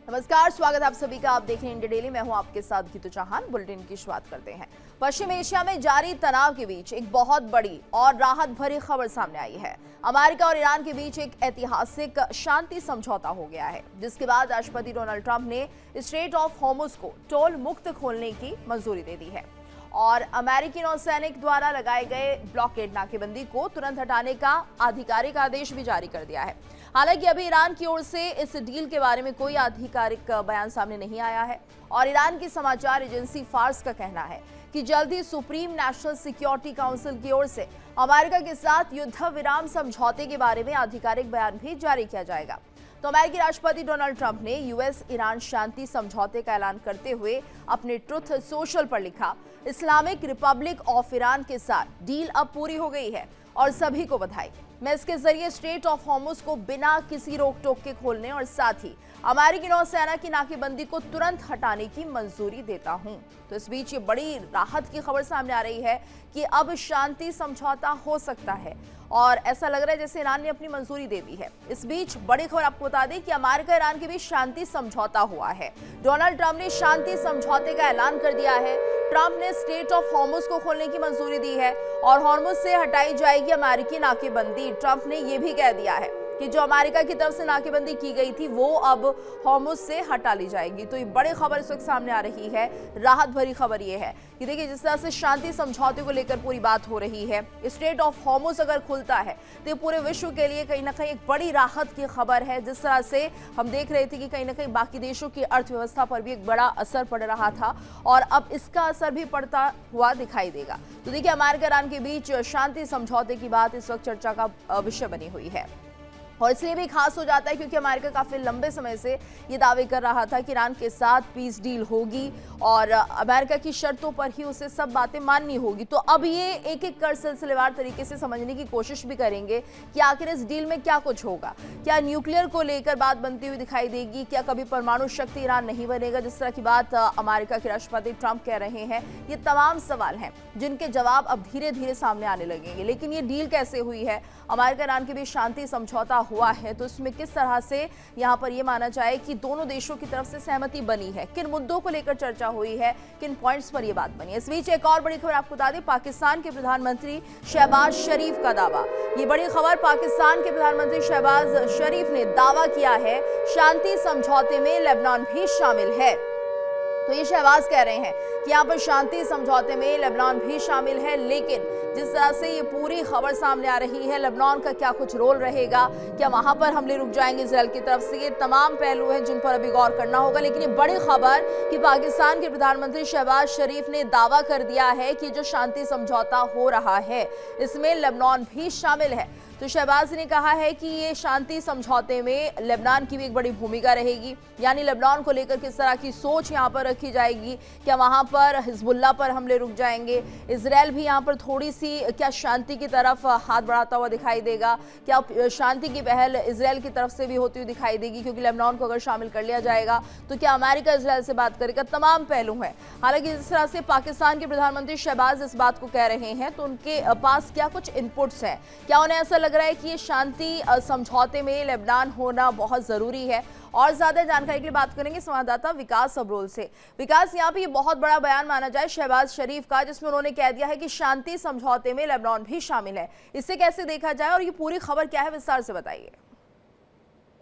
नमस्कार, स्वागत है आप सभी का। आप देख रहे हैं इंडिया डेली। मैं हूं आपके साथ गीतू चौहान। बुलेटिन की शुरुआत करते हैं। पश्चिम एशिया में जारी तनाव के बीच एक बहुत बड़ी और राहत भरी खबर सामने आई है। अमेरिका और ईरान के बीच एक ऐतिहासिक शांति समझौता हो गया है, जिसके बाद राष्ट्रपति डोनाल्ड ट्रंप ने स्ट्रेट ऑफ हॉर्मुज को टोल मुक्त खोलने की मंजूरी दे दी है और अमेरिकी नौसैनिक द्वारा लगाए गए ब्लॉकेड नाकेबंदी को तुरंत हटाने का आधिकारिक आदेश भी जारी कर दिया है। हालांकि अभी ईरान की ओर से इस डील के बारे में कोई आधिकारिक बयान सामने नहीं आया है और ईरान की समाचार एजेंसी फार्स का कहना है कि जल्द ही सुप्रीम नेशनल सिक्योरिटी काउंसिल की ओर से अमेरिका के साथ युद्ध विराम समझौते के बारे में आधिकारिक बयान भी जारी किया जाएगा। तो अमेरिकी राष्ट्रपति डोनाल्ड ट्रंप ने यूएस ईरान शांति समझौते का ऐलान करते हुए अपने ट्रुथ सोशल पर लिखा, इस्लामिक रिपब्लिक ऑफ ईरान के साथ डील अब पूरी हो गई है और सभी को बधाई। मैं इसके जरिए स्ट्रेट ऑफ हॉर्मुज को बिना किसी रोक टोक के खोलने और साथ ही अमेरिकी नौसेना की नाकेबंदी को तुरंत हटाने की मंजूरी देता हूं। तो इस बीच ये बड़ी राहत की खबर सामने आ रही है कि अब शांति समझौता हो सकता है और ऐसा लग रहा है जैसे ईरान ने अपनी मंजूरी दे दी है। इस बीच बड़ी खबर आपको बता दें कि अमेरिका ईरान के बीच शांति समझौता हुआ है। डोनाल्ड ट्रंप ने शांति समझौते का ऐलान कर दिया है। ट्रंप ने स्ट्रेट ऑफ हॉर्मुज को खोलने की मंजूरी दी है और हॉर्मुज से हटाई जाएगी अमेरिकी नाकेबंदी। ट्रंप ने यह भी कह दिया है कि जो अमेरिका की तरफ से नाकेबंदी की गई थी वो अब हॉर्मुज से हटा ली जाएगी। तो ये बड़ी खबर इस वक्त सामने आ रही है। राहत भरी खबर ये है कि देखिए, जिस तरह से शांति समझौते को लेकर पूरी बात हो रही है, स्ट्रेट ऑफ हॉर्मुज अगर खुलता है तो ये पूरे विश्व के लिए कहीं ना कहीं एक बड़ी राहत की खबर है। जिस तरह से हम देख रहे थे कि कहीं ना कहीं बाकी देशों की अर्थव्यवस्था पर भी एक बड़ा असर पड़ रहा था और अब इसका असर भी पड़ता हुआ दिखाई देगा। तो देखिए, अमेरिका ईरान के बीच शांति समझौते की बात इस वक्त चर्चा का विषय बनी हुई है और इसलिए भी खास हो जाता है क्योंकि अमेरिका काफी लंबे समय से ये दावे कर रहा था कि ईरान के साथ पीस डील होगी और अमेरिका की शर्तों पर ही उसे सब बातें माननी होगी। तो अब ये एक एक कर सिलसिलेवार तरीके से समझने की कोशिश भी करेंगे कि आखिर इस डील में क्या कुछ होगा। क्या न्यूक्लियर को लेकर बात बनती हुई दिखाई देगी? क्या कभी परमाणु शक्ति ईरान नहीं बनेगा, जिस तरह की बात अमेरिका के राष्ट्रपति ट्रंप कह रहे हैं? ये तमाम सवाल हैं जिनके जवाब अब धीरे धीरे सामने आने लगेंगे। लेकिन ये डील कैसे हुई है? अमेरिका ईरान के बीच शांति समझौता हुआ है तो इसमें किस तरह से यहां पर यह माना जाए कि दोनों देशों की तरफ से सहमति बनी है, किन मुद्दों को लेकर चर्चा हुई है, किन पॉइंट्स पर यह बात बनी है। इस बीच एक और बड़ी खबर आपको बता दें, पाकिस्तान के प्रधानमंत्री शहबाज शरीफ का दावा। ये बड़ी खबर, पाकिस्तान के प्रधानमंत्री शहबाज शरीफ ने दावा किया है शांति समझौते में लेबनान भी शामिल है। तो ये शहबाज कह रहे हैं कि यहाँ पर शांति समझौते में लेबनान भी शामिल है, लेकिन जिस तरह से ये पूरी खबर सामने आ रही है, लेबनान का क्या कुछ रोल रहेगा, क्या वहां पर हमले रुक जाएंगे इजराइल की तरफ से, ये तमाम पहलू हैं जिन पर अभी गौर करना होगा। लेकिन ये बड़ी खबर कि पाकिस्तान के प्रधानमंत्री शहबाज शरीफ ने दावा कर दिया है कि जो शांति समझौता हो रहा है इसमें लेबनान भी शामिल है। तो शहबाज ने कहा है कि ये शांति समझौते में लेबनान की भी एक बड़ी भूमिका रहेगी, यानी लेबनान को लेकर किस तरह की सोच यहाँ पर रखी जाएगी। क्या वहाँ पर हिजबुल्लाह पर हमले रुक जाएंगे? इजराइल भी यहाँ पर थोड़ी सी क्या शांति की तरफ हाथ बढ़ाता हुआ दिखाई देगा? क्या शांति की पहल इजराइल की तरफ से भी होती हुई दिखाई देगी? क्योंकि लेबनान को अगर शामिल कर लिया जाएगा तो क्या अमेरिका इजराइल से बात करेगा? तमाम पहलू हैं। हालांकि जिस तरह से पाकिस्तान के प्रधानमंत्री शहबाज इस बात को कह रहे हैं तो उनके पास क्या कुछ इनपुट्स हैं? क्या उन्हें ऐसा लग रहा है कि ये शांति समझौते में लेबनान होना बहुत जरूरी है? और ज्यादा जानकारी के लिए बात करेंगे संवाददाता विकास अब्रोल से। विकास, यहाँ पे ये बहुत बड़ा बयान माना जाए शहबाज शरीफ का, जिसमें उन्होंने कह दिया है कि शांति समझौते में लेबनान भी शामिल है। इसे कैसे देखा जाए और ये पूरी खबर क्या है, विस्तार से बताइए।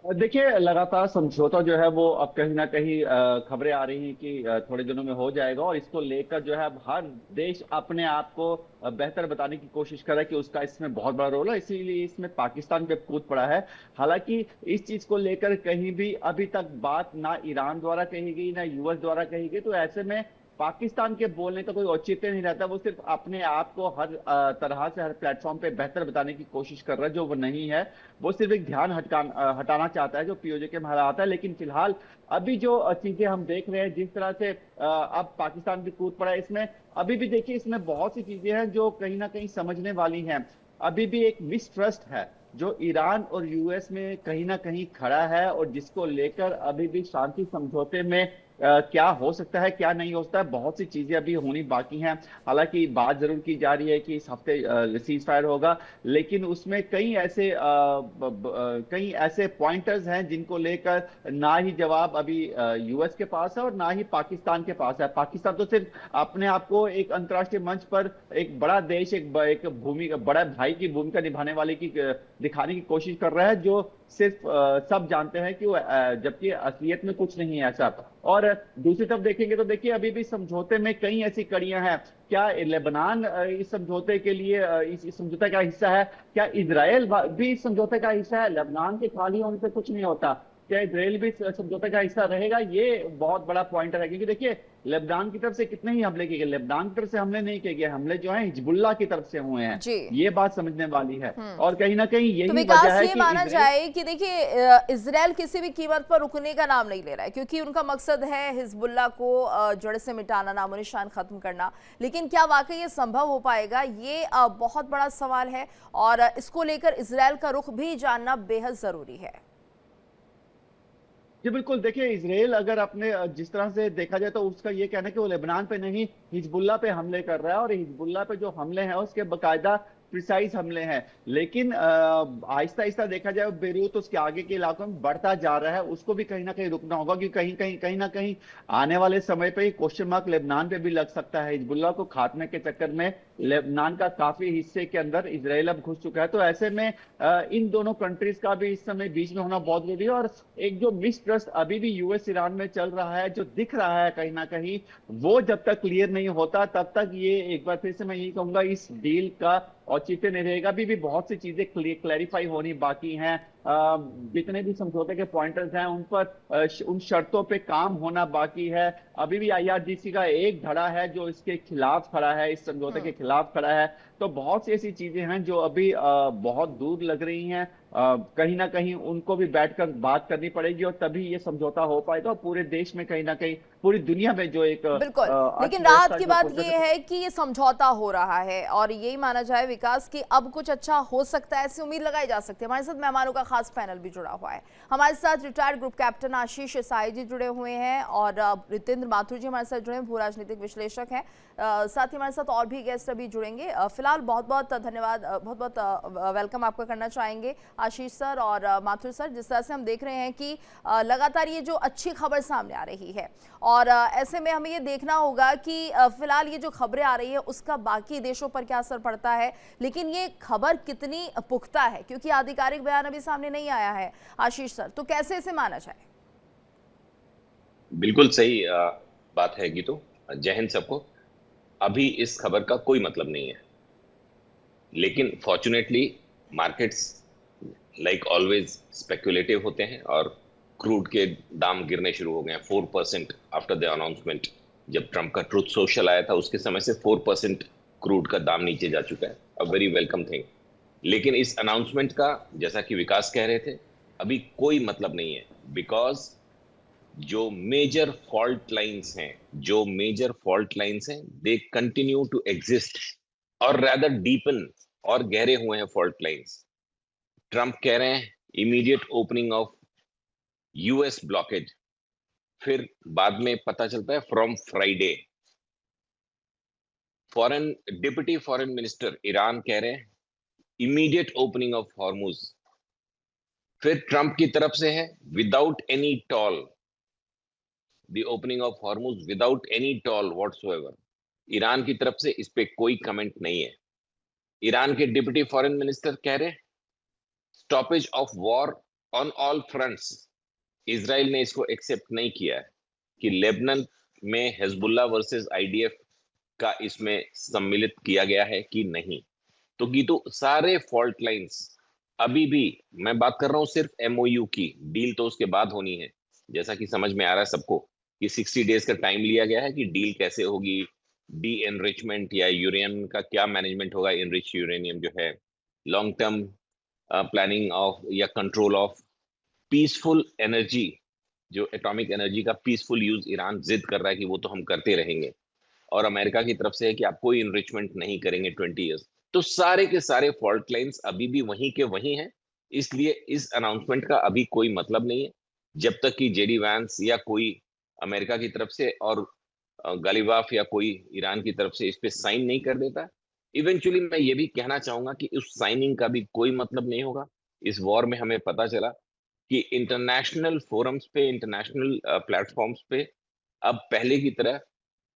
देखिए, लगातार समझौता जो है वो अब कहीं ना कहीं खबरें आ रही हैं कि थोड़े दिनों में हो जाएगा और इसको लेकर जो है अब हर देश अपने आप को बेहतर बताने की कोशिश कर रहा है कि उसका इसमें बहुत बड़ा रोल है, इसीलिए इसमें पाकिस्तान पे कूद पड़ा है। हालांकि इस चीज को लेकर कहीं भी अभी तक बात ना ईरान द्वारा कही गई ना यूएस द्वारा कही गई, तो ऐसे में पाकिस्तान के बोलने का कोई औचित्य नहीं रहता। वो सिर्फ अपने आप को हर तरह से हर प्लेटफॉर्म पे बेहतर बताने की कोशिश कर रहा है, जो वो नहीं है। वो सिर्फ एक ध्यान हटाना चाहता है जो पीओजे के में आता है। लेकिन फिलहाल अभी जो चीजें हम देख रहे हैं, जिस तरह से अब पाकिस्तान भी कूद पड़ा है इसमें, अभी भी देखिए इसमें बहुत सी चीजें हैं जो कहीं ना कहीं समझने वाली हैं। अभी भी एक मिसट्रस्ट है जो ईरान और यूएस में कहीं ना कहीं खड़ा है और जिसको लेकर अभी भी शांति समझौते में क्या हो सकता है क्या नहीं हो सकता है, बहुत सी चीजें अभी होनी बाकी हैं। हालांकि बात जरूर की जा रही है कि इस हफ्ते सीज फायर होगा, लेकिन उसमें कई ऐसे पॉइंटर्स हैं जिनको लेकर ना ही जवाब अभी यूएस के पास है और ना ही पाकिस्तान के पास है। पाकिस्तान तो सिर्फ अपने आप को एक अंतर्राष्ट्रीय मंच पर एक बड़ा देश, एक भूमि बड़ा भाई की भूमिका निभाने वाले की दिखाने की कोशिश कर रहा है, जो सिर्फ सब जानते हैं कि वो जबकि असलियत में कुछ नहीं है ऐसा। और दूसरी तरफ देखेंगे तो देखिए अभी भी समझौते में कई ऐसी कड़ियां हैं। क्या लेबनान इस समझौते के लिए इस समझौते का हिस्सा है? क्या इजराइल भी इस समझौते का हिस्सा है? लेबनान के खाली होने से कुछ नहीं होता। क्या इजराइल भी इस समझौते का हिस्सा रहेगा? ये बहुत बड़ा पॉइंटर है, क्योंकि देखिए लेबनान की तरफ से कितने ही हमले किए गए, लेबनान की तरफ से हमले नहीं किए गए, हमले जो है हिजबुल्लाह की तरफ से हुए हैं। जी। ये बात समझने वाली है। और कहीं ना कहीं तो यही विकास, वजह है ये कि माना इजराइल जाए कि देखिए इजराइल किसी भी कीमत पर रुकने का नाम नहीं ले रहा है, क्योंकि उनका मकसद है हिजबुल्लाह को जड़ से मिटाना, नामो निशान खत्म करना। लेकिन क्या वाकई ये संभव हो पाएगा, ये बहुत बड़ा सवाल है, और इसको लेकर इजराइल का रुख भी जानना बेहद जरूरी है। जी बिल्कुल, देखिए इजराइल अगर अपने जिस तरह से देखा जाए तो उसका ये कहना है कि वो लेबनान पे नहीं हिजबुल्लाह पे हमले कर रहा है, और हिजबुल्लाह पे जो हमले हैं उसके बकायदा प्रिसाइज हमले हैं। लेकिन आहिस्ता आहिस्ता देखा जाए बेरूत उसके आगे के इलाकों में बढ़ता जा रहा है, उसको भी कहीं ना कहीं रुकना होगा, क्योंकि कहीं ना कहीं आने वाले समय पे क्वेश्चन मार्क लेबनान पे भी लग सकता है। हिजबुल्लाह को खात्मे के चक्कर में लेबनान का काफी हिस्से के अंदर इजराइल अब घुस चुका है। तो ऐसे में इन दोनों कंट्रीज का भी इस समय बीच में होना बहुत जरूरी है। और एक जो मिसट्रस्ट अभी भी यूएस ईरान में चल रहा है, जो दिख रहा है कहीं ना कहीं, वो जब तक क्लियर नहीं होता तब तक ये एक बार फिर से मैं यही कहूंगा इस डील का औचित्य नहीं रहेगा। अभी भी बहुत सी चीजें क्लैरिफाई होनी बाकी हैं। जितने भी समझौते के पॉइंटर्स हैं उन पर उन शर्तों पे काम होना बाकी है। अभी भी आईआरजीसी का एक धड़ा है जो इसके खिलाफ खड़ा है, इस समझौते के खिलाफ खड़ा है। तो बहुत सी ऐसी चीजें हैं जो अभी बहुत दूर लग रही हैं। कहीं ना कहीं उनको भी बैठकर बात करनी पड़ेगी, और तभी ये समझौता हो पाएगा। और पूरे देश में कहीं ना कहीं पूरी दुनिया में जो एक बिल्कुल, लेकिन अर्थव्यवस्था राहत की जो बात ये है कि ये समझौता हो रहा है, और यही माना जाए विकास कि अब कुछ अच्छा हो सकता है, ऐसी उम्मीद लगाई जा सकती है। हमारे साथ मेहमानों का खास पैनल भी जुड़ा हुआ है। हमारे साथ रिटायर्ड ग्रुप कैप्टन आशीष साई जी जुड़े हुए हैं, और रितेंद्र माथुर जी हमारे साथ जुड़े हैं, भू राजनीतिक विश्लेषक हैं। साथ ही हमारे साथ और भी गेस्ट अभी जुड़ेंगे। फिलहाल बहुत बहुत धन्यवाद, बहुत बहुत वेलकम आपका करना चाहेंगे आशीष सर और माथुर सर। जिस तरह से हम देख रहे हैं कि लगातार ये जो अच्छी खबर सामने आ रही है, और ऐसे में हमें ये देखना होगा कि फिलहाल ये जो खबरें आ रही है उसका बाकी देशों पर क्या असर पड़ता है, लेकिन ये खबर कितनी पुख्ता है, क्योंकि आधिकारिक बयान अभी सामने नहीं आया है। आशीष सर, तो कैसे इसे माना जाए? बिल्कुल सही बात है गीतू। जय हिंद सबको। अभी इस खबर का कोई मतलब नहीं है, लेकिन fortunately markets like always speculative होते हैं, और क्रूड के दाम गिरने शुरू हो गए हैं 4% आफ्टर द अनाउंसमेंट। जब ट्रंप का ट्रुथ सोशल आया था उसके समय से 4% क्रूड का दाम नीचे जा चुका है, अ वेरी वेलकम थिंग। लेकिन इस अनाउंसमेंट का, जैसा कि विकास कह रहे थे, अभी कोई मतलब नहीं है, बिकॉज जो मेजर फॉल्ट लाइंस हैं दे कंटिन्यू टू एग्जिस्ट, और रैदर डीपन, और गहरे हुए हैं फॉल्ट लाइंस। ट्रंप कह रहे हैं immediate opening of US blockage, फिर बाद में पता चलता है from Friday. Deputy foreign minister Iran कह रहे हैं इमीडिएट ओपनिंग ऑफ हॉर्मुज। फिर ट्रंप की तरफ से है without any toll, the opening of Hormuz without any toll whatsoever. Iran की तरफ से इस पे कोई कमेंट नहीं है। ईरान के डिप्टी फॉरेन मिनिस्टर कह रहे stoppage of war on all fronts. Israel ने इसको एक्सेप्ट नहीं किया है कि लेबनान में हिजबुल्लाह वर्सेस आईडीएफ का इसमें सम्मिलित किया गया है कि नहीं। तो गीतू, सारे फॉल्ट लाइंस अभी भी, मैं बात कर रहा हूं सिर्फ एमओयू की, डील तो उसके बाद होनी है। जैसा कि समझ में आ रहा है सबको कि 60 डेज का टाइम लिया गया है कि डील कैसे होगी, डी एनरिचमेंट या यूरेनियम का क्या मैनेजमेंट होगा, इनरिच यूरेनियम जो है, लॉन्ग टर्म प्लानिंग ऑफ या कंट्रोल ऑफ पीसफुल एनर्जी, जो एटॉमिक एनर्जी का पीसफुल यूज ईरान जिद कर रहा है कि वो तो हम करते रहेंगे, और अमेरिका की तरफ से है कि आप कोई इनरिचमेंट नहीं करेंगे 20 ईयर्स। तो सारे के सारे फॉल्ट लाइंस अभी भी वहीं के वहीं हैं। इसलिए इस अनाउंसमेंट का अभी कोई मतलब नहीं है, जब तक कि जेडी वैंस या कोई अमेरिका की तरफ से और गालिबाफ या कोई ईरान की तरफ से इस पे साइन नहीं कर देता, इवेंचुअली मैं ये भी कहना चाहूंगा कि उस साइनिंग का भी कोई मतलब नहीं होगा। इस वॉर में हमें पता चला कि इंटरनेशनल फोरम्स पे, इंटरनेशनल प्लेटफॉर्म्स पे अब पहले की तरह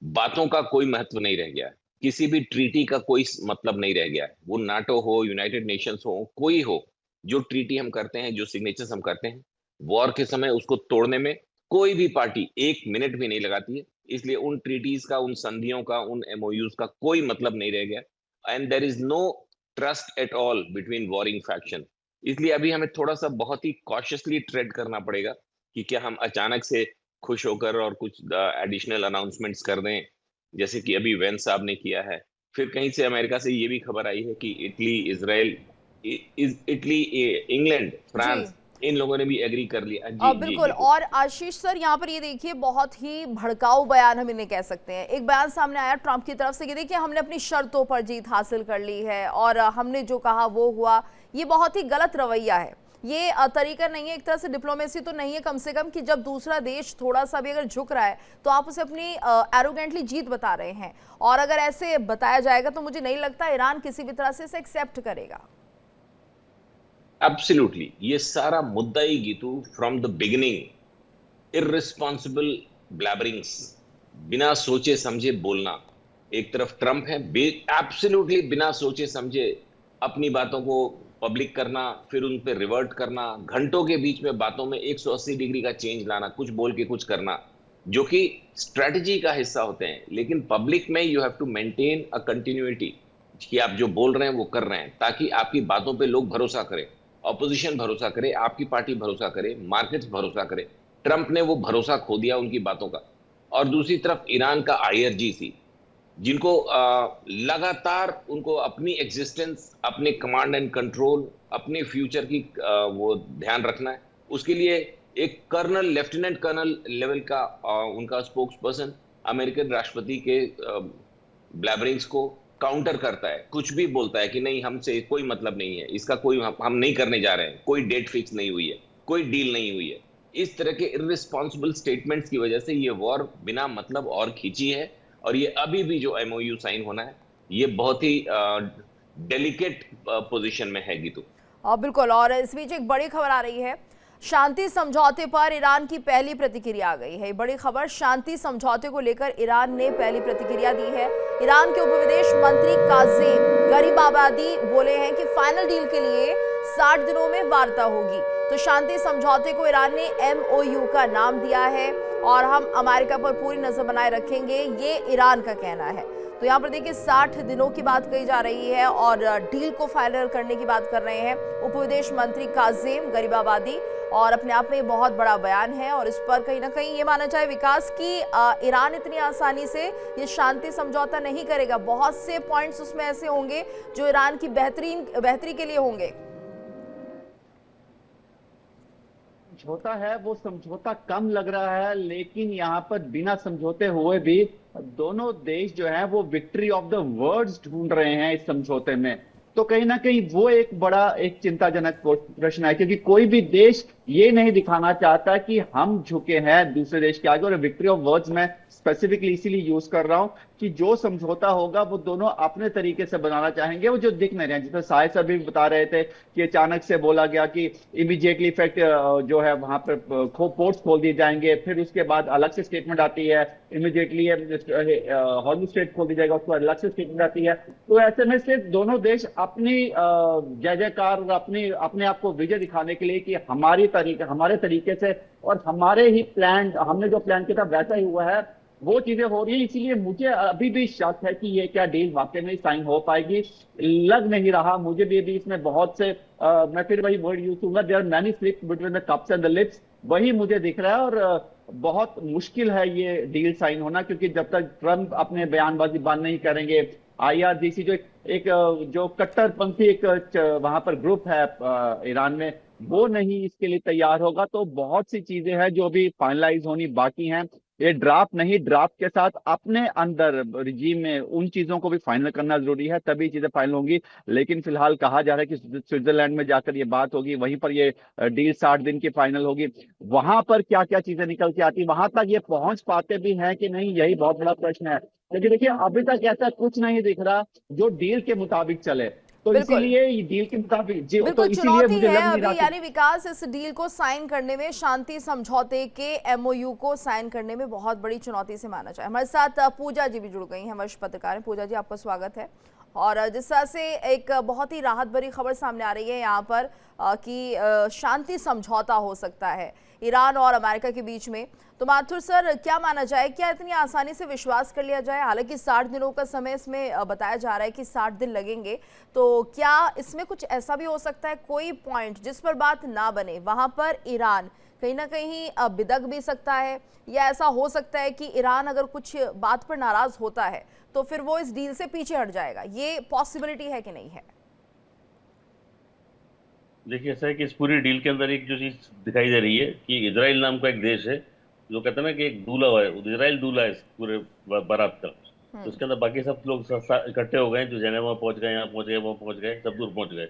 बातों का कोई महत्व नहीं रह गया है। किसी भी ट्रीटी का कोई मतलब नहीं रह गया है। वो नाटो हो, यूनाइटेड नेशंस हो, कोई हो, जो ट्रीटी हम करते हैं, जो सिग्नेचर्स हम करते हैं, वॉर के समय उसको तोड़ने में कोई भी पार्टी 1 मिनट भी नहीं लगाती है। इसलिए उन ट्रीटीज का, उन संधियों का, उन एमओयूज का कोई मतलब नहीं रह गया, and there is no trust at all between warring faction. इसलिए अभी हमें थोड़ा सा बहुत ही कॉशियसली ट्रेड करना पड़ेगा कि क्या हम अचानक से खुश होकर और कुछ एडिशनल अनाउंसमेंट्स कर दें, जैसे कि अभी वेंस साहब ने किया है। फिर कहीं से अमेरिका से ये भी खबर आई है कि इटली, इसराइल, इटली, इंग्लैंड, जी। फ्रांस, इन लोगों ने भी एग्री कर लिया। जी जी बिल्कुल। गीतू। और आशीष सर, यहाँ पर ये देखिए, बहुत ही भड़काऊ बयान हम इन्हें कह सकते हैं। एक बयान सामने आया ट्रंप की तरफ से कि देखिए हमने अपनी शर्तों पर जीत हासिल कर ली है और हमने जो कहा वो हुआ। ये बहुत ही गलत रवैया है। ये तरीका नहीं है, एक तरह से डिप्लोमेसी तो नहीं है कम से कम, कि जब दूसरा देश थोड़ा सा भी अगर झुक रहा है तो आप उसे अपनी एरोगेंटली जीत बता रहे हैं। और अगर ऐसे बताया जाएगा तो मुझे नहीं लगता ईरान किसी भी तरह से इसे एक्सेप्ट करेगा। एब्सोल्युटली, ये सारा मुद्दा ही Geetu from the beginning irresponsible blabberings, बिना सोचे समझे बोलना। एक तरफ ट्रंप है, एब्सोल्युटली बिना सोचे समझे अपनी बातों को पब्लिक करना, फिर उन पे रिवर्ट करना, घंटों के बीच में बातों में 180 डिग्री का चेंज लाना, कुछ बोल के कुछ करना, जो कि स्ट्रेटजी का हिस्सा होते हैं। लेकिन पब्लिक में you have to maintain a continuity, कि आप जो बोल रहे हैं वो कर रहे हैं, ताकि आपकी बातों पे लोग भरोसा करें, ऑपोजिशन भरोसा करे, आपकी पार्टी भरोसा करे, मार्केट्स भरोसा करे। ट्रंप ने वो भरोसा खो दिया उनकी बातों का। और दूसरी तरफ ईरान का आईआरजीसी, जिनको लगातार उनको अपनी एग्जिस्टेंस, अपने कमांड एंड कंट्रोल, अपने फ्यूचर की वो ध्यान रखना है। उसके लिए एक कर्नल, लेफ्टिनेंट कर्नल लेवल का उनका स्पोक्स पर्सन अमेरिकन राष्ट्रपति के ब्लैबरिंग्स को काउंटर करता है, कुछ भी बोलता है कि नहीं, हमसे कोई मतलब नहीं है, इसका कोई हम नहीं करने जा रहे हैं, कोई डेट फिक्स नहीं हुई है, कोई डील नहीं हुई है। इस तरह के इररिस्पॉन्सिबल स्टेटमेंट्स की वजह से ये वॉर बिना मतलब और खींची है। और ये अभी भी जो एमओयू साइन होना है, ये बहुत ही डेलिकेट पोजीशन में है गीतू। बिल्कुल। और इस बीच एक बड़ी खबर आ रही है, शांति समझौते पर ईरान की पहली प्रतिक्रिया आ गई है। बड़ी खबर, शांति समझौते को लेकर ईरान ने पहली प्रतिक्रिया दी है। ईरान के उप विदेश मंत्री काज़ेम गरीबाबादी बोले हैं कि फाइनल डील के लिए 60 दिनों में वार्ता होगी। तो शांति समझौते को ईरान ने MOU का नाम दिया है और हम अमेरिका पर पूरी नजर बनाए रखेंगे, ये ईरान का कहना है। तो यहाँ पर देखिए 60 दिनों की बात कही जा रही है और डील को फाइनल करने की बात कर रहे हैं उप विदेश मंत्री काज़ेम गरीबाबादी। और अपने आप में ये बहुत बड़ा बयान है और इस पर कहीं ना कहीं ये माना जाए विकास की ईरान इतनी आसानी से ये शांति समझौता नहीं करेगा। बहुत से पॉइंट्स उसमें ऐसे होंगे जो ईरान की बेहतरी के लिए होंगे। समझौता है वो समझौता कम लग रहा है, लेकिन यहाँ पर बिना समझौते हुए भी दोनों देश जो है वो विक्ट्री ऑफ द वर्ड्स ढूंढ रहे हैं इस समझौते में। तो कहीं ना कहीं वो एक बड़ा एक चिंताजनक प्रश्न है, क्योंकि कोई भी देश ये नहीं दिखाना चाहता कि हम झुके हैं दूसरे देश के आगे। और विक्ट्री ऑफ वर्ड्स में स्पेसिफिकली इसीलिए यूज कर रहा हूं कि जो समझौता होगा वो दोनों अपने तरीके से बनाना चाहेंगे, वो जो दिख नहीं रहे हैं। जिसमें साहिब सर भी बता रहे थे कि अचानक से बोला गया कि इमीडिएटली इफेक्ट जो है वहां पर पोर्ट्स खोल दिए जाएंगे, फिर उसके बाद अलग से स्टेटमेंट आती है इमीडिएटली हॉर्मुज स्ट्रेट खोल दिया जाएगा, उसके बाद अलग से स्टेटमेंट आती है। तो ऐसे में से दोनों देश अपनी जय जयकार और अपने आप को विजय दिखाने के लिए कि हमारे तरीके से और हमारे ही प्लान, हमने जो प्लान किया था वैसा ही हुआ है, वो चीजें हो रही है। इसीलिए मुझे अभी भी शक है कि ये क्या डील वाकई में साइन हो पाएगी, लग नहीं रहा मुझे भी इसमें बहुत से मैं फिर वही वर्ड यूज करूंगा, there are many slips between the cups and the lips, वही मुझे दिख रहा है। और बहुत मुश्किल है ये डील साइन होना, क्योंकि जब तक ट्रंप अपने बयानबाजी बंद नहीं करेंगे, IRGC जो जो कट्टरपंथी एक वहां पर ग्रुप है ईरान में, वो नहीं इसके लिए तैयार होगा, तो बहुत सी चीजें हैं जो भी फाइनलाइज होनी बाकी हैं। ये ड्राफ्ट नहीं, ड्राफ्ट के साथ अपने अंदर रिजीम में उन चीजों को भी फाइनल करना जरूरी है, तभी चीजें फाइनल होंगी। लेकिन फिलहाल कहा जा रहा है कि स्विट्जरलैंड में जाकर ये बात होगी, वहीं पर ये डील 60 दिन की फाइनल होगी। वहां पर क्या क्या चीजें निकल के आती, वहां तक ये पहुंच पाते भी हैं कि नहीं, यही बहुत बड़ा प्रश्न है। लेकिन देखिए अभी तक ऐसा कुछ नहीं दिख रहा जो डील के मुताबिक चले। तो बिल्कुल इसीलिए ये डील के मुताबिक जी, तो बिल्कुल इसीलिए चुनौती मुझे है लग नहीं रहा अभी, कि यानी विकास इस डील को साइन करने में, शांति समझौते के एमओयू को साइन करने में बहुत बड़ी चुनौती से माना जाए। हमारे साथ पूजा जी भी जुड़ गई हैं, वरिष्ठ पत्रकार हैं। पूजा जी, आपका स्वागत है। और जिस तरह से एक बहुत ही राहत भरी खबर सामने आ रही है यहाँ पर कि शांति समझौता हो सकता है ईरान और अमेरिका के बीच में, तो माथुर सर क्या माना जाए, क्या इतनी आसानी से विश्वास कर लिया जाए? हालांकि 60 दिनों का समय इसमें बताया जा रहा है कि 60 दिन लगेंगे, तो क्या इसमें कुछ ऐसा भी हो सकता है, कोई पॉइंट जिस पर बात ना बने वहां पर ईरान कहीं ना कहीं बिदक भी सकता है, या ऐसा हो सकता है कि ईरान अगर कुछ बात पर नाराज होता है तो फिर वो इस डील से पीछे हट जाएगा? ये पॉसिबिलिटी है कि नहीं है? देखिए, ऐसा है कि इस पूरी डील के अंदर एक जो चीज दिखाई दे रही है कि इजराइल नाम का एक देश है जो कहते हैं ना कि एक दूल्हा है, इजराइल दूल्हा है इस पूरे बारात का। तो उसके अंदर बाकी सब लोग इकट्ठे हो गए, जो जेनेवा पहुंच गए, यहाँ पहुंच गए, वहाँ पहुंच गए, सब दूर पहुंच गए।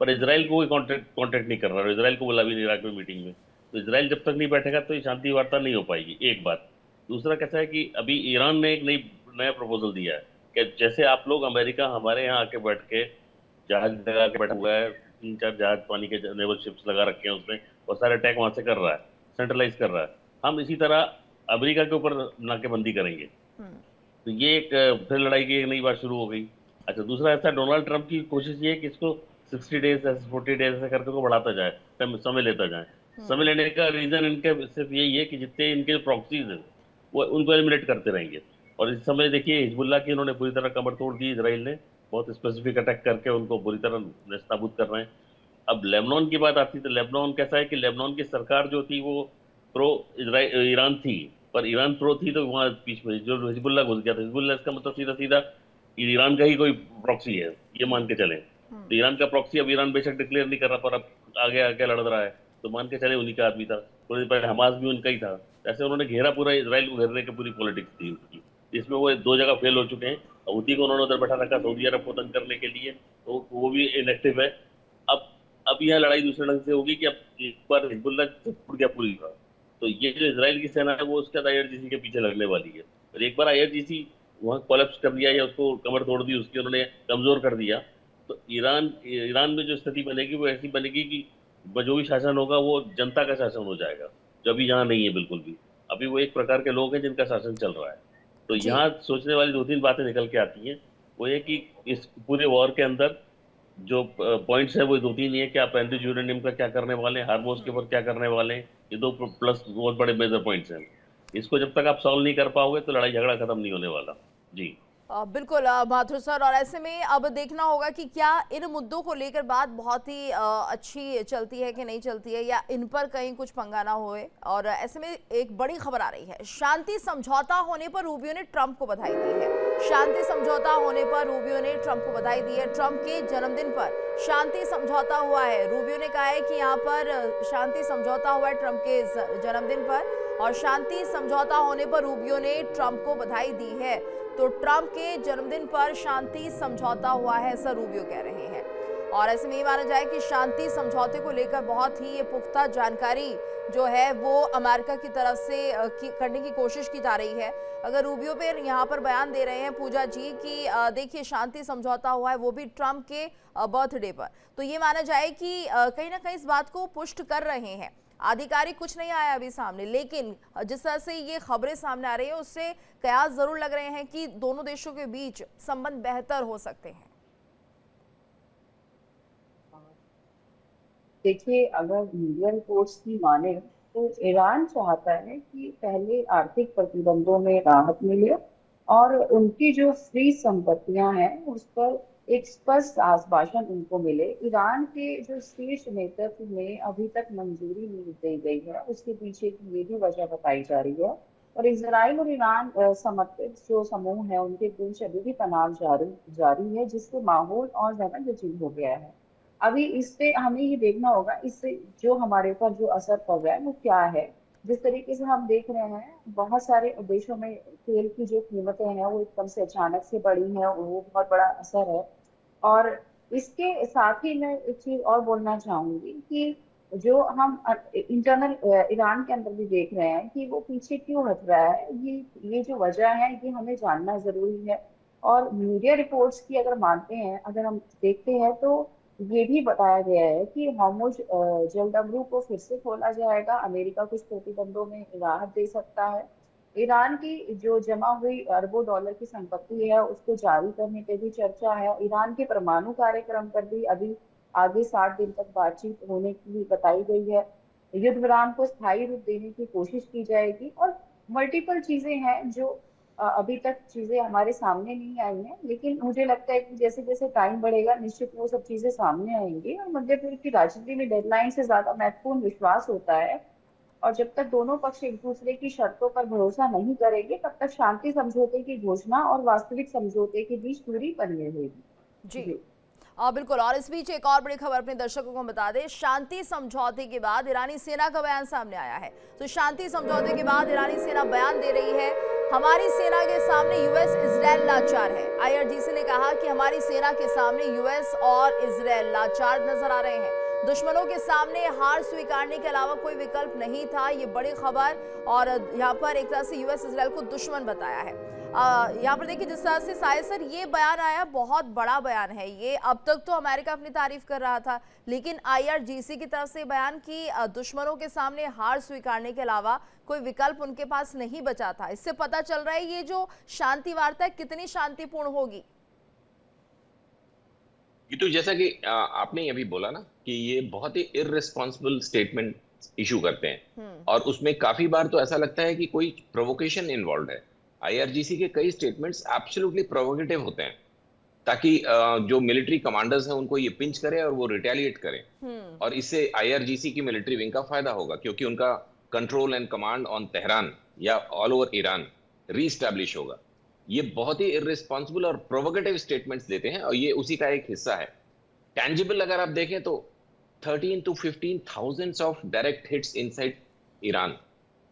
पर इजराइल को कोई कॉन्टेक्ट नहीं कर रहा है, इजराइल को बुला भी नहीं रहा कोई मीटिंग में। तो इजराइल जब तक नहीं बैठेगा तो ये शांति वार्ता नहीं हो पाएगी, एक बात। दूसरा कैसा है कि अभी ईरान ने एक नया प्रपोजल दिया है कि जैसे आप लोग अमेरिका हमारे यहाँ आके बैठ के जहाज लगा के बैठा हुआ है, 3-4 जहाज पानी के नेवल शिप्स लगा रखे हैं उसमें, और सारे अटैक वहां से कर रहा है, सेंट्रलाइज कर रहा है। हम इसी तरह अमेरिका के ऊपर नाकेबंदी करेंगे। तो ये एक फिर लड़ाई की एक नई बात शुरू हो गई। अच्छा, दूसरा ऐसा डोनाल्ड ट्रंप की कोशिश ये है कि इसको 60 डेज 40 डेज ऐसे करके को बढ़ाता जाए, समय लेता जाए। समय लेने का रीजन इनका सिर्फ यही है कि जितने इनके प्रॉक्सीज हैं वो उनको एलिमिनेट करते रहेंगे। और इस समय देखिए हिजबुल्ला की इन्होंने पूरी तरह कमर तोड़ दी, इसराइल ने बहुत स्पेसिफिक अटैक करके उनको बुरी तरह नेस्तनाबूद कर रहे हैं। अब लेबनान की बात आती तो लेबनान कैसा है कि लेबनान की सरकार जो थी वो प्रो ईरान थी, पर ईरान प्रो थी तो वहाँ बीच में जो हिजबुल्ला घुस गया था। हिजबुल्ला इसका मतलब सीधा सीधा ईरान का ही कोई प्रॉक्सी है, ये मान के चले। तो ईरान का प्रॉक्सी अब ईरान बेशक डिक्लेयर नहीं कर रहा, पर अब आगे आगे लड़ रहा है, तो मान के चले उन्हीं का आदमी था। थोड़ी देर पहले हमास भी उनका ही था। ऐसे उन्होंने घेरा, पूरा इसराइल को घेरने की पूरी पॉलिटिक्स थी उनकी, इसमें वो 2 जगह फेल हो चुके हैं। हूती को उन्होंने उधर बैठा रखा सऊदी अरब को तंग करने के लिए, तो वो भी इनएक्टिव है। अब यह लड़ाई दूसरे ढंग से होगी कि अब एक बार हिजबुल्ला टूट गया पूरी तरह, तो ये जो इसराइल की सेना है वो उसके IRGC के पीछे लगने वाली है। और एक बार IRGC वहाँ कोलैप्स कर दिया या उसको कमर तोड़ दी, उसकी उन्होंने कमजोर कर दिया, तो ईरान में जो स्थिति बनेगी वो ऐसी बनेगी कि जो भी शासन होगा वो जनता का शासन हो जाएगा, जो अभी यहाँ नहीं है बिल्कुल भी। अभी वो एक प्रकार के लोग हैं जिनका शासन चल रहा है। तो जी यहाँ सोचने वाली 2-3 बातें निकल के आती हैं। वो ये कि इस पूरे वॉर के अंदर जो पॉइंट्स है वो 2-3 ही है कि आप एंटी यूरेनियम का क्या करने वाले हैं, हार्मोस के ऊपर क्या करने वाले हैं। ये 2 प्लस बहुत बड़े मेजर पॉइंट्स हैं। इसको जब तक आप सॉल्व नहीं कर पाओगे तो लड़ाई झगड़ा खत्म नहीं होने वाला। जी बिल्कुल माथुर सर, और ऐसे में अब देखना होगा कि क्या इन मुद्दों को लेकर बात बहुत ही अच्छी चलती है कि नहीं चलती है, या इन पर कहीं कुछ पंगा ना होए। और ऐसे में एक बड़ी खबर आ रही है, शांति समझौता होने पर रूबियो ने ट्रंप को बधाई दी है। शांति समझौता होने पर रूबियो ने ट्रंप को बधाई दी है। ट्रंप के जन्मदिन पर शांति समझौता हुआ है। रूबियो ने कहा है कि यहाँ पर शांति समझौता हुआ है ट्रंप के जन्मदिन पर, और शांति समझौता होने पर रूबियो ने ट्रंप को बधाई दी है। तो ट्रंप के जन्मदिन पर शांति समझौता हुआ है, ऐसा रूबियो कह रहे हैं। और ऐसे में ये माना जाए कि शांति समझौते को लेकर बहुत ही ये पुख्ता जानकारी जो है वो अमेरिका की तरफ से करने की कोशिश की जा रही है। अगर रूबियो पे यहाँ पर बयान दे रहे हैं पूजा जी कि देखिए शांति समझौता हुआ है, वो भी ट्रंप के बर्थडे पर, तो ये माना जाए कि कहीं ना कहीं इस बात को पुष्ट कर रहे हैं। आधिकारिक कुछ नहीं आया अभी सामने, लेकिन जिस तरह से ये खबरें सामने आ रही है उससे कयास जरूर लग रहे हैं कि दोनों देशों के बीच संबंध बेहतर हो सकते हैं। देखिए, अगर मीडिया रिपोर्ट्स की माने तो ईरान चाहता है कि पहले आर्थिक प्रतिबंधों में राहत मिले और उनकी जो फ्री संपत्तियां हैं उस पर एक स्पष्ट आश्वासन उनको मिले। ईरान के जो शीर्ष नेतृत्व में अभी तक मंजूरी नहीं दी गई है, उसके पीछे की ये भी वजह बताई जा रही है। और इसराइल और ईरान समर्थित जो समूह है उनके बीच अभी भी तनाव जारी है, जिससे माहौल और ज्यादा जटिल हो गया है। अभी इससे हमें ये देखना होगा, इससे जो हमारे ऊपर जो असर पड़ रहा है वो क्या है। जिस तरीके से हम देख रहे हैं बहुत सारे देशों में तेल की जो कीमतें हैं वो एकदम से अचानक से बढ़ी हैं, वो बहुत बड़ा असर है। और इसके साथ ही मैं एक चीज और बोलना चाहूंगी कि जो हम इंटरनल ईरान के अंदर भी देख रहे हैं कि वो पीछे क्यों हट रहा है, ये जो वजह है ये हमें जानना जरूरी है। और मीडिया रिपोर्ट्स की अगर मानते हैं, अगर हम देखते हैं तो ये भी बताया गया है कि हॉर्मुज जलदस्यु को फिर से खोला जाएगा, अमेरिका कुछ प्रतिबंधों में राहत दे सकता है। ईरान की जो जमा हुई अरबों डॉलर की संपत्ति है उसको जारी करने पे भी चर्चा है। ईरान के परमाणु कार्यक्रम पर भी अभी आगे 60 दिन तक बातचीत होने की बताई गई है। युद्ध विराम को स्थायी रूप देने की कोशिश की जाएगी और मल्टीपल चीजें हैं जो अभी तक चीजें हमारे सामने नहीं आई हैं, लेकिन मुझे लगता है कि जैसे जैसे टाइम बढ़ेगा निश्चित वो सब चीजें सामने आएंगी। और मध्य पूर्व की राजनीति में डेडलाइन से ज्यादा महत्वपूर्ण विश्वास होता है, और जब तक दोनों पक्ष एक दूसरे की शर्तों पर भरोसा नहीं करेंगे तब तक शांति समझौते की घोषणा और वास्तविक समझौते के बीच दूरी बनी रहेगी। जी बिल्कुल। और इस बीच एक और बड़ी खबर अपने दर्शकों को बता दें, शांति समझौते के बाद ईरानी सेना का बयान सामने आया है। तो शांति समझौते के बाद ईरानी सेना बयान दे रही है, हमारी सेना के सामने यूएस इजराइल लाचार है। आईआरजीसी ने कहा कि हमारी सेना के सामने यूएस और इजराइल लाचार नजर आ रहे हैं। दुश्मनों के सामने हार स्वीकारने के अलावा कोई विकल्प नहीं था। ये बड़ी खबर, और यहाँ पर एक तरह से यूएस इजराइल को दुश्मन बताया है। यहाँ पर देखिए जिस तरह से साहिल सर ये बयान आया, बहुत बड़ा बयान है ये। अब तक तो अमेरिका अपनी तारीफ कर रहा था, लेकिन आईआरजीसी की तरफ से बयान की दुश्मनों के सामने हार स्वीकारने के अलावा कोई विकल्प उनके पास नहीं बचा था। इससे पता चल रहा है ये जो शांति वार्ता है कितनी शांतिपूर्ण होगी। ये तो जैसा कि आपने अभी बोला ना कि ये बहुत ही इररिस्पॉन्सिबल स्टेटमेंट इशू करते हैं, और उसमें काफी बार तो ऐसा लगता है कि कोई प्रोवोकेशन इन्वॉल्व है। आईआरजीसी के कई स्टेटमेंट्स एब्सोल्युटली प्रोवोकेटिव होते हैं, ताकि जो मिलिट्री कमांडर्स हैं उनको ये पिंच करे और वो रिटेलिएट करें। और इससे आईआरजीसी की मिलिट्री विंग का फायदा होगा, क्योंकि उनका control and command on Tehran या ऑल ओवर ईरान रीस्टैब्लिश होगा। ये बहुत ही इररिस्पॉन्सिबल और प्रोवोकेटिव स्टेटमेंट्स देते हैं, और ये उसी का एक हिस्सा है। टैंजिबल अगर आप देखें तो 13 to 15,000 of direct hits inside Iran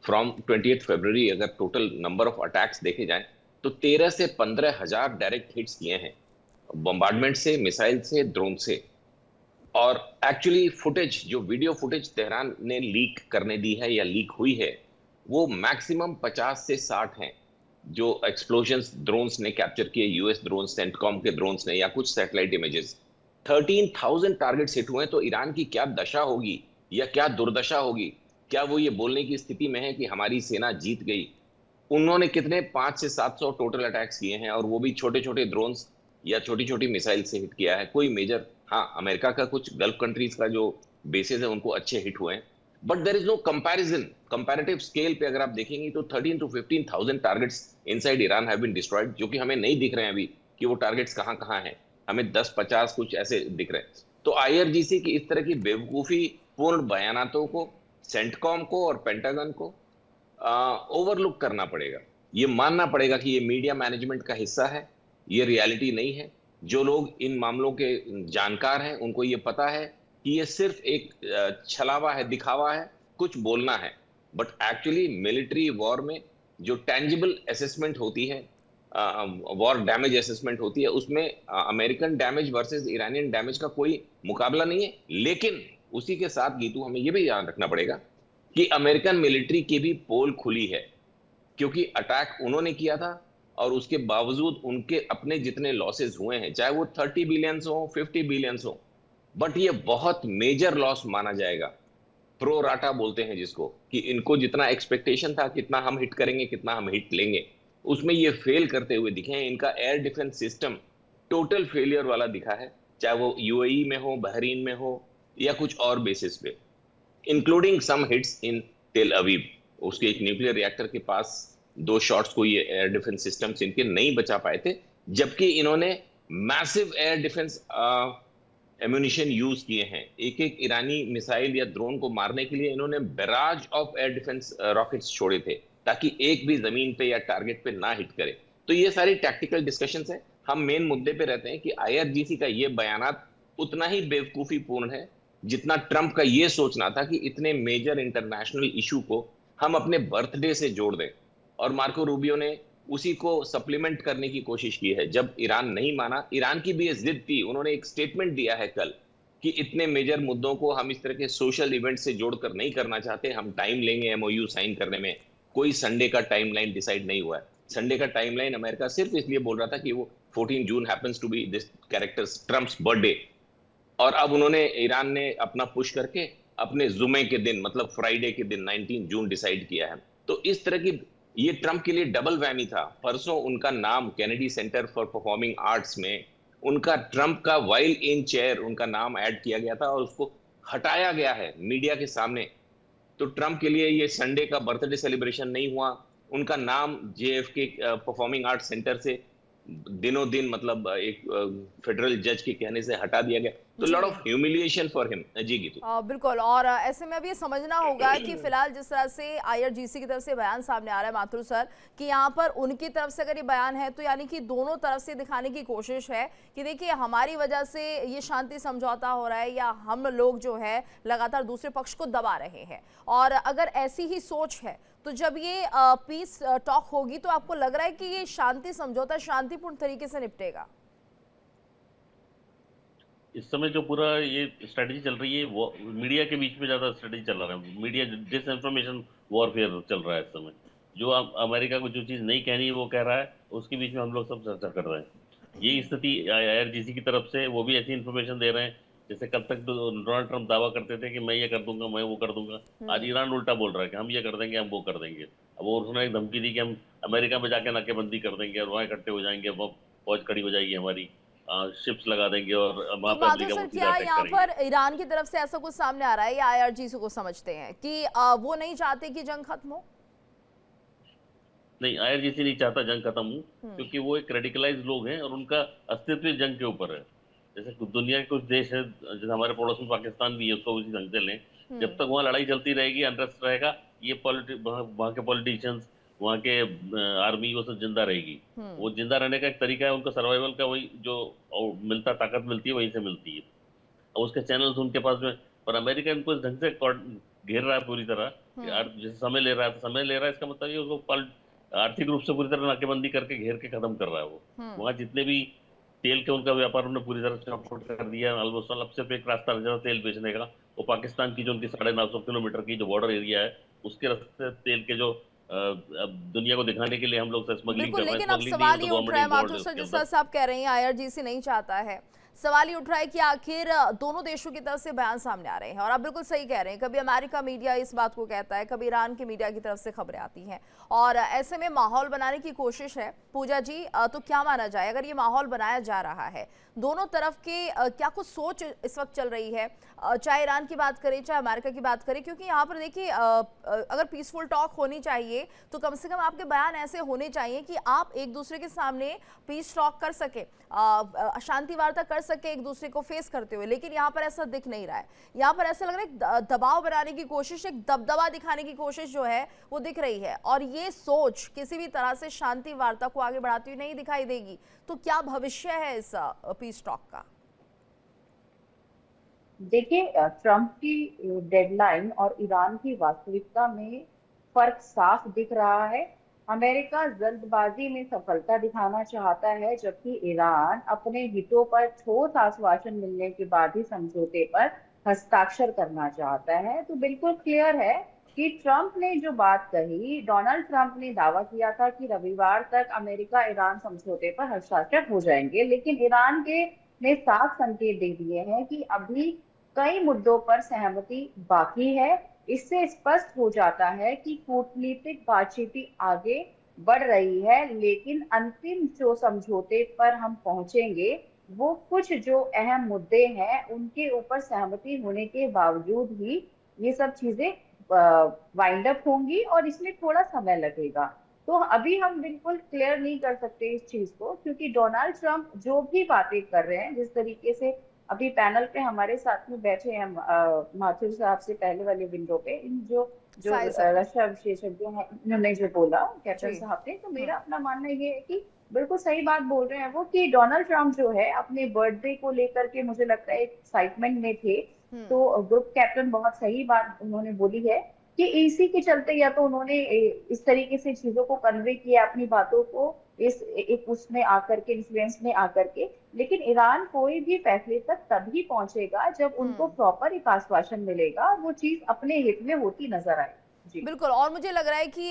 from 20th फरवरी। अगर टोटल नंबर ऑफ अटैक्स देखे जाएं तो 13 से 15,000 डायरेक्ट हिट्स किए हैं, बम्बार्डमेंट से, मिसाइल से, ड्रोन से। और एक्चुअली फुटेज, जो वीडियो फुटेज तेहरान ने लीक करने दी है या लीक हुई है, वो मैक्सिमम 50 से 60 हैं जो एक्सप्लोजन्स ड्रोन्स ने कैप्चर किए, यूएस ड्रोन, सेंटकॉम के ड्रोन्स ने, या कुछ सैटेलाइट इमेजेस। 13,000 टारगेट्स हिट हुए हैं। तो ईरान की क्या दशा होगी या क्या दुर्दशा होगी? क्या वो ये बोलने की स्थिति में है कि हमारी सेना जीत गई? उन्होंने कितने 500 से 700 टोटल अटैक्स किए हैं, और वो भी छोटे छोटे ड्रोन्स या छोटी छोटी मिसाइल से हिट किया है। कोई मेजर, हाँ, अमेरिका का कुछ गल्फ कंट्रीज का जो बेसेस है उनको अच्छे हिट हुए हैं, but there is no comparison. Comparative scale पे अगर आप देखेंगे तो 13 to 15,000 targets inside Iran have been destroyed, जो कि हमें नहीं दिख रहे हैं अभी कि वो टारगेट्स कहाँ कहाँ हैं। हमें 10-50 कुछ ऐसे दिख रहे हैं। तो आईआरजीसी की इस तरह की बेवकूफी पूर्ण बयानातों को सेंटकॉम को और पेंटागन को ओवरलुक करना पड़ेगा। ये मानना पड़ेगा कि ये मीडिया मैनेजमेंट का हिस्सा है, ये रियलिटी नहीं है। जो लोग इन मामलों के जानकार हैं उनको ये पता है कि ये सिर्फ एक छलावा है, दिखावा है, कुछ बोलना है। बट एक्चुअली मिलिट्री वॉर में जो टेंजिबल असेसमेंट होती है, वॉर डैमेज असेसमेंट होती है, उसमें American damage versus Iranian damage का कोई मुकाबला नहीं है। लेकिन उसी के साथ गीतू हमें यह भी ध्यान रखना पड़ेगा कि अमेरिकन मिलिट्री की भी पोल खुली है, क्योंकि अटैक उन्होंने किया था और उसके बावजूद उनके अपने जितने लॉसेस हुए हैं, चाहे वो 30 बिलियन हो, 50 बिलियन हो, बट ये बहुत मेजर लॉस माना जाएगा। प्रो राटा बोलते हैं जिसको, कि इनको जितना एक्सपेक्टेशन था, कितना हम हिट करेंगे, कितना हम हिट लेंगे, उसमें ये फेल करते हुए दिखे हैं। इनका air defence system total failure वाला दिखा है, चाहे वो यूएई में हो, बहरीन में हो, या कुछ और बेसिस पे, इंक्लूडिंग सम हिट्स इन तेल अवीव। उसके एक न्यूक्लियर रिएक्टर के पास 2 शॉट्स को ये एयर डिफेंस सिस्टम्स इनके नहीं बचा पाए थे, जबकि इन्होंने massive air defence ammunition use किए हैं। एक एक ईरानी मिसाइल या ड्रोन को मारने के लिए इन्होंने barrage of air defence rockets छोड़े थे, ताकि एक भी जमीन पे या टारगेट पे ना हिट करे। तो ये सारी टैक्टिकल डिस्कशंस है। हम मेन मुद्दे पे रहते हैं कि आईआरजीसी का ये बयानात उतना ही बेवकूफी पूर्ण है जितना ट्रंप का ये सोचना था कि इतने मेजर इंटरनेशनल इशू को हम अपने बर्थडे से जोड़ दें। और मार्को रूबियो ने उसी को सप्लीमेंट करने की कोशिश की है। जब ईरान नहीं माना, ईरान की भी ये जिद थी, उन्होंने एक स्टेटमेंट दिया है कल कि इतने मेजर मुद्दों को हम इस तरह के सोशल इवेंट से जोड़कर नहीं करना चाहते, हम टाइम लेंगे एमओयू साइन करने में। कोई संडे का टाइमलाइन डिसाइड नहीं हुआ है। संडे का टाइमलाइन अमेरिका सिर्फ इसलिए बोल रहा था कि वो 14 June happens to be this character's Trump's birthday. और अब उन्होंने, ईरान ने अपना पुश करके अपने जुमे के दिन, मतलब फ्राइडे के दिन 19 जून डिसाइड किया है। तो इस तरह की, ये ट्रम्प के लिए डबल वैमी था। परसों उनका नाम Kennedy centre for performing arts में उनका, ट्रम्प का वाइल इन चेयर उनका नाम ऐड किया गया था और उसको हटाया गया है मीडिया के सामने। तो ट्रम्प के लिए ये संडे का बर्थडे सेलिब्रेशन नहीं हुआ। उनका नाम जेएफके परफॉर्मिंग आर्ट सेंटर से दिनों दिन, मतलब एक फेडरल जज के कहने से हटा दिया गया। तो lot of humiliation for him. जी गीतू। बिल्कुल। और ऐसे में अब ये समझना होगा कि फिलहाल जिस तरह से आईआरजीसी की तरफ से बयान सामने आ रहा है माथुर सर, कि यहाँ पर उनकी तरफ से अगर ये बयान है तो यानी कि दोनों तरफ से दिखाने की कोशिश है कि देखिए हमारी वजह से ये शांति समझौता हो रहा है, या हम लोग जो है लगातार दूसरे पक्ष को दबा रहे हैं। और अगर ऐसी ही सोच है तो जब ये पीस टॉक होगी तो आपको लग रहा है कि ये शांति समझौता शांतिपूर्ण तरीके से निपटेगा? इस समय जो पूरा ये स्ट्रेटजी चल रही है, वो मीडिया के बीच में ज़्यादा स्ट्रेटजी चल रहा है। मीडिया डिस इन्फॉर्मेशन वॉरफेयर चल रहा है इस समय। जो अमेरिका को जो चीज़ नहीं कहनी है वो कह रहा है, उसके बीच में हम लोग सब चर्चा कर रहे हैं। ये स्थिति आईआरजीसी की तरफ से, वो भी ऐसी इन्फॉर्मेशन दे रहे हैं जैसे कल तक डोनाल्ड ट्रम्प दावा करते थे कि मैं ये कर दूंगा, मैं वो कर दूंगा। आज ईरान उल्टा बोल रहा है कि हम ये कर देंगे, हम वो कर देंगे। अब वो उसने एक धमकी दी कि हम अमेरिका में जाके नाकेबंदी कर देंगे और वहाँ इकट्ठे हो जाएंगे, वो फौज खड़ी हो जाएगी हमारी, शिप्स लगा देंगे और वहाँ तो पे माधुर अमेरिका सर, वो सीधा क्या अटैक यहाँ करेंगे। पर ईरान की तरफ से ऐसा कुछ सामने आ रहा है या आईआरजीसी को समझते हैं कि वो नहीं चाहते कि जंग खत्म हो? नहीं, आईआरजीसी नहीं चाहता जंग खत्म हो, क्योंकि वो एक रेडिकलाइज लोग हैं और उनका अस्तित्व जंग के ऊपर है। जैसे दुनिया के कुछ देश है, जैसे हमारे पड़ोस में पाकिस्तान भी है, उसको उसी ढंग से लें। जब तक वहाँ लड़ाई चलती रहेगी, अनरेस्ट रहेगा, ये वहाँ के पॉलिटिशियंस, वहाँ के आर्मी, वो सब जिंदा रहेगी। वो जिंदा रहने का एक तरीका है उनका, सर्वाइवल का, वही जो मिलता, ताकत मिलती है वहीं से मिलती है। और उसके चैनल्स उनके पास में, पर अमेरिका इनको इस ढंग से घेर रहा है पूरी तरह। जैसे समय ले रहा है, तो समय ले रहा है, इसका मतलब ये उसको आर्थिक रूप से पूरी तरह नाकेबंदी करके घेर के खत्म कर रहा है वो। वहाँ जितने भी तेल के उनका व्यापार उन्होंने पूरी तरह से सपोर्ट कर दिया। ऑलमोस्ट अब सिर्फ एक रास्ता बचा था तेल बेचने का, वो पाकिस्तान की जो उनकी 950 किलोमीटर की जो बॉर्डर एरिया है, उसके रास्ते तेल के जो अब दुनिया को दिखाने के लिए हम लोग स्मगलिंग बिल्कुल, कर रहे हैं। लेकिन अब स्मगलिंग सवाल ये तो उठ रहा है गवर्नमेंट माथुर इन्वॉल्व है सर, उसके जिस अंदर। तरह से आप कह रहे हैं आईआरजीसी नहीं चाहता है, सवाल ये उठ रहा है कि आखिर दोनों देशों की तरफ से बयान सामने आ रहे हैं। और आप बिल्कुल सही कह रहे हैं, कभी अमेरिका मीडिया इस बात को कहता है, कभी ईरान की मीडिया की तरफ से खबरें आती हैं, और ऐसे में माहौल बनाने की कोशिश है। पूजा जी, तो क्या माना जाए, अगर ये माहौल बनाया जा रहा है, दोनों तरफ के क्या कुछ सोच इस वक्त चल रही है, चाहे ईरान की बात करें चाहे अमेरिका की बात करें? क्योंकि यहाँ पर देखिए अगर पीसफुल टॉक होनी चाहिए तो कम से कम आपके बयान ऐसे होने चाहिए कि आप एक दूसरे के सामने पीस टॉक कर सके, शांति वार्ता कर सके एक दूसरे को फेस करते हुए। लेकिन यहाँ पर ऐसा दिख नहीं रहा है। यहाँ पर ऐसा लग रहा है दबाव बनाने की कोशिश, एक दबदबा दिखाने की कोशिश जो है वो दिख रही है, और ये सोच किसी भी तरह से शांति वार्ता को आगे बढ़ाती हुई नहीं दिखाई देगी। तो क्या भविष्य है इस पीस टॉक का? देखिए, ट्रम्प की डेडलाइन और ईरान की वास्तविकता में फर्क साफ दिख रहा है। अमेरिका जल्दबाजी में सफलता दिखाना चाहता है, जबकि ईरान अपने हितों पर ठोस आश्वासन मिलने के बाद ही समझौते पर हस्ताक्षर करना चाहता है। तो बिल्कुल क्लियर है कि ट्रम्प ने जो बात कही, डोनाल्ड ट्रम्प ने दावा किया था कि रविवार तक अमेरिका ईरान समझौते पर हस्ताक्षर हो जाएंगे, लेकिन ईरान के ने साफ संकेत दे दिए हैं कि अभी कई मुद्दों पर सहमति बाकी है। इससे स्पष्ट हो जाता है कि कूटनीतिक बातचीत आगे बढ़ रही है, लेकिन अंतिम जो समझौते पर हम पहुंचेंगे, वो कुछ जो अहम मुद्दे हैं उनके ऊपर सहमति होने के बावजूद ही ये सब चीजें वाइंड अप होंगी, और इसमें थोड़ा समय लगेगा। तो अभी हम बिल्कुल क्लियर नहीं कर सकते इस चीज को, क्योंकि डोनाल्ड ट्रम्प जो भी बातें कर रहे हैं, जिस तरीके से अभी पैनल पे हमारे साथ में बैठे हैं माथुर साहब से पहले वाले विंडो पे, इन जो रक्षा विशेषज्ञ हैं, इन्होंने जो बोला कैप्टन साहब ने, तो मेरा अपना मानना ये है कि बिल्कुल सही बात बोल रहे हैं वो, कि डोनाल्ड ट्रम्प जो है अपने बर्थडे को लेकर के मुझे लगता है एक्साइटमेंट में थे। तो ग्रुप कैप्टन बहुत सही बात उन्होंने बोली है कि इसी के चलते या तो उन्होंने इस तरीके से चीजों को कन्वे किया, अपनी बातों को इस एक उसमें आकर के, इन्फ्लुएंस में आकर के। लेकिन ईरान कोई भी फैसले तक तभी पहुंचेगा जब उनको प्रॉपर एक आश्वासन मिलेगा, वो चीज अपने हित में होती नजर आए। जी बिल्कुल। और मुझे लग रहा है कि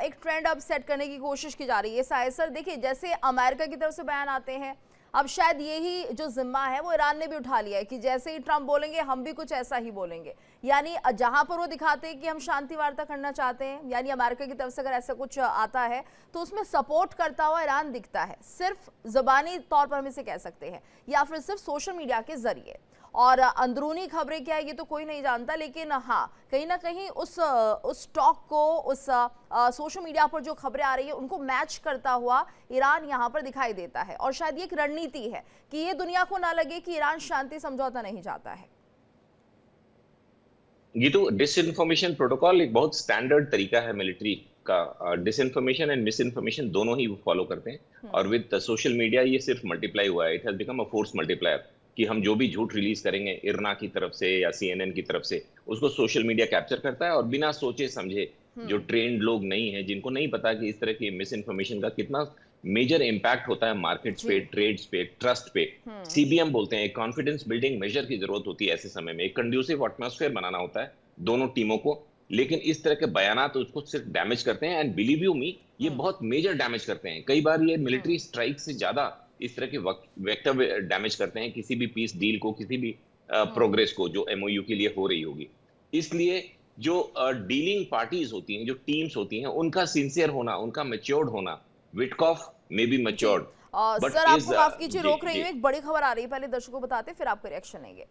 एक ट्रेंड अब सेट करने की कोशिश की जा रही है साहिर सर। देखिए, जैसे अमेरिका की तरफ से बयान आते हैं, अब शायद यही जो जिम्मा है वो ईरान ने भी उठा लिया है कि जैसे ही ट्रंप बोलेंगे हम भी कुछ ऐसा ही बोलेंगे। यानी जहां पर वो दिखाते हैं कि हम शांति वार्ता करना चाहते हैं, यानी अमेरिका की तरफ से अगर ऐसा कुछ आता है तो उसमें सपोर्ट करता हुआ ईरान दिखता है, सिर्फ जुबानी तौर पर हम इसे कह सकते हैं, या फिर सिर्फ सोशल मीडिया के जरिए। और अंदरूनी खबरें क्या है ये तो कोई नहीं जानता, लेकिन हाँ, कहीं ना कहीं उस टॉक को, उस सोशल मीडिया पर जो खबरें आ रही है उनको मैच करता हुआ ईरान यहाँ पर दिखाई देता है। और शायद ये एक रणनीति है कि ये दुनिया को ना लगे कि ईरान शांति समझौता नहीं चाहता है। ये तो डिसइंफॉर्मेशन प्रोटोकॉल एक बहुत स्टैंडर्ड तरीका है मिलिट्री का। डिसइंफॉर्मेशन एंड मिस इन्फॉर्मेशन दोनों ही फॉलो करते हैं, और विद सोशल मीडिया ये सिर्फ मल्टीप्लाई हुआ है। It has become a force multiplier कि हम जो भी झूठ रिलीज करेंगे इरना की तरफ से या CNN की तरफ से, उसको सोशल मीडिया कैप्चर करता है और बिना सोचे समझे, जो ट्रेंड लोग नहीं है, जिनको नहीं पता कि इस तरह की मिस इन्फॉर्मेशन का कितना मेजर इम्पैक्ट होता है मार्केट्स पे, ट्रेड्स पे, ट्रस्ट पे। CBM बोलते हैं, कॉन्फिडेंस बिल्डिंग मेजर की जरूरत होती है ऐसे समय में। एक कंड्यूसिव एटमॉस्फेयर बनाना होता है दोनों टीमों को, लेकिन इस तरह के बयानात उसको सिर्फ डैमेज करते हैं। एंड बिलीव यू मी, ये बहुत मेजर डैमेज करते हैं। कई बार ये मिलिट्री स्ट्राइक से ज्यादा इस तरह के वेक्टर डैमेज करते हैं किसी भी पीस डील को, किसी भी प्रोग्रेस को जो MOU के लिए हो रही होगी। इसलिए जो डीलिंग पार्टीज होती हैं, जो टीम्स होती हैं, उनका सिंसियर होना, उनका मैच्योर्ड होना। Witkoff may be matured. Sir आपको माफ कीजिए, रोक रही हूँ, एक बड़ी खबर आ रही है, पहले दर्शकों को बताते फिर आपका रिएक्शन लेंगे।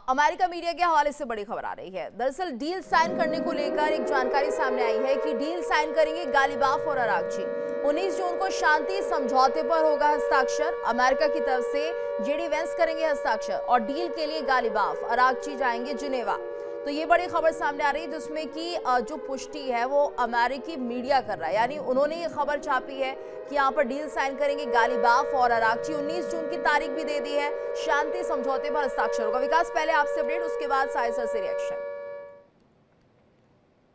अमेरिका मीडिया के हवाले से बड़ी खबर आ रही है। दरअसल डील साइन करने को लेकर एक जानकारी सामने आई है कि डील साइन करेंगे गालिबाफ और अरागची। 19 जून को शांति समझौते पर होगा हस्ताक्षर। अमेरिका की तरफ से JD वेंस करेंगे हस्ताक्षर, और डील के लिए गालिबाफ, अरागची जाएंगे जिनेवा। तो ये बड़ी खबर सामने आ रही है जिसमें कि जो पुष्टि है वो अमेरिकी मीडिया कर रहा है, यानी उन्होंने ये खबर छापी है कि यहाँ पर डील साइन करेंगे गालिबाफ और अरागची। 19 जून की तारीख भी दे दी है, शांति समझौते पर हस्ताक्षर होगा। विकास, पहले आपसे अपडेट, उसके बाद साहिर सर से रिएक्शन।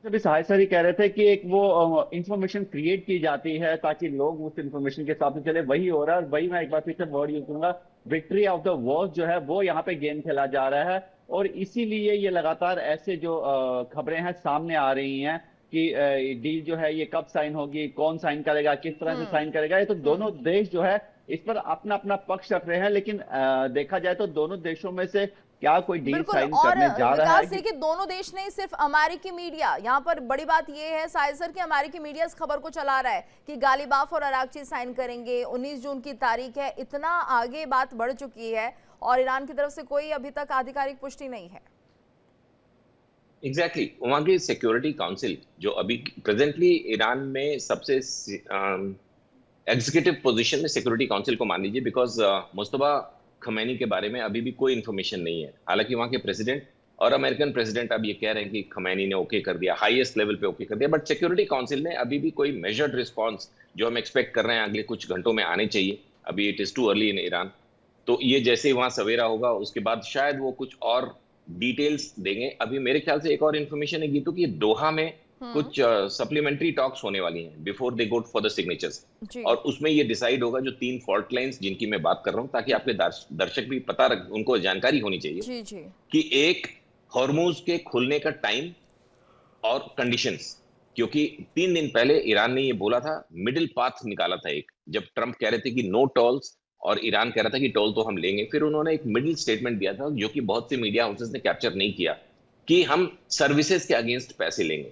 अभी साहिर सर ही कह रहे थे कि एक वो इंफॉर्मेशन क्रिएट की जाती है ताकि लोग उस इंफॉर्मेशन के साथ में चले, वही हो रहा है। वही मैं एक बार फिर से वर्ड यूज करूंगा, विक्ट्री ऑफ द वॉर्स जो है वो यहाँ पे गेम खेला जा रहा है। और इसीलिए ये लगातार ऐसे जो खबरें हैं सामने आ रही हैं कि डील जो है ये कब साइन होगी, कौन साइन करेगा, किस तरह से साइन करेगा। ये तो दोनों देश जो है इस पर अपना अपना पक्ष रख रहे हैं, लेकिन देखा जाए तो दोनों देशों में से क्या कोई डील साइन करने जा रहा है? देखिए, दोनों देश नहीं, सिर्फ अमेरिकी मीडिया। यहाँ पर बड़ी बात यह है साहिर सर कि अमेरिकी मीडिया इस खबर को चला रहा है कि गालिबाफ और अरागची साइन करेंगे, 19 जून की तारीख है। इतना आगे बात बढ़ चुकी है और ईरान की तरफ से कोई अभी तक आधिकारिक पुष्टि नहीं है। एग्जैक्टली वहां की सिक्योरिटी काउंसिल जो अभी प्रेजेंटली ईरान में सबसे एग्जीक्यूटिव पोजीशन में सिक्योरिटी काउंसिल को मान लीजिए, बिकॉज मुस्तफा खमैनी के बारे में अभी भी कोई इन्फॉर्मेशन नहीं है। हालांकि वहां के प्रेसिडेंट और अमेरिकन प्रेसिडेंट अब ये कह रहे हैं कि खमैनी ने ओके कर दिया, हाईएस्ट लेवल पे ओके कर दिया, बट सिक्योरिटी काउंसिल ने अभी भी कोई मेजर्ड रिस्पॉन्स जो हम एक्सपेक्ट कर रहे हैं अगले कुछ घंटों में आने चाहिए। अभी it is too early in Iran. तो ये जैसे ही वहां सवेरा होगा उसके बाद शायद वो कुछ और डिटेल्स देंगे। अभी मेरे ख्याल से एक और इन्फॉर्मेशन है गीतू कि दोहा में कुछ सप्लीमेंटरी टॉक्स होने वाली हैं before they go for the signatures, और उसमें ये डिसाइड होगा जो 3 फॉल्ट लाइंस जिनकी मैं बात कर रहा हूं, ताकि आपके दर्शक भी पता उनको जानकारी होनी चाहिए कि एक हॉर्मुज के खुलने का टाइम और कंडीशंस। क्योंकि 3 दिन पहले ईरान ने ये बोला था, मिडिल पाथ निकाला था एक, जब ट्रंप कह रहे थे कि नो टोल्स और ईरान कह रहा था कि टोल तो हम लेंगे। फिर उन्होंने एक मिडिल स्टेटमेंट दिया था जो कि बहुत से मीडिया हाउसेस ने कैप्चर नहीं किया, कि हम सर्विसेज के अगेंस्ट पैसे लेंगे।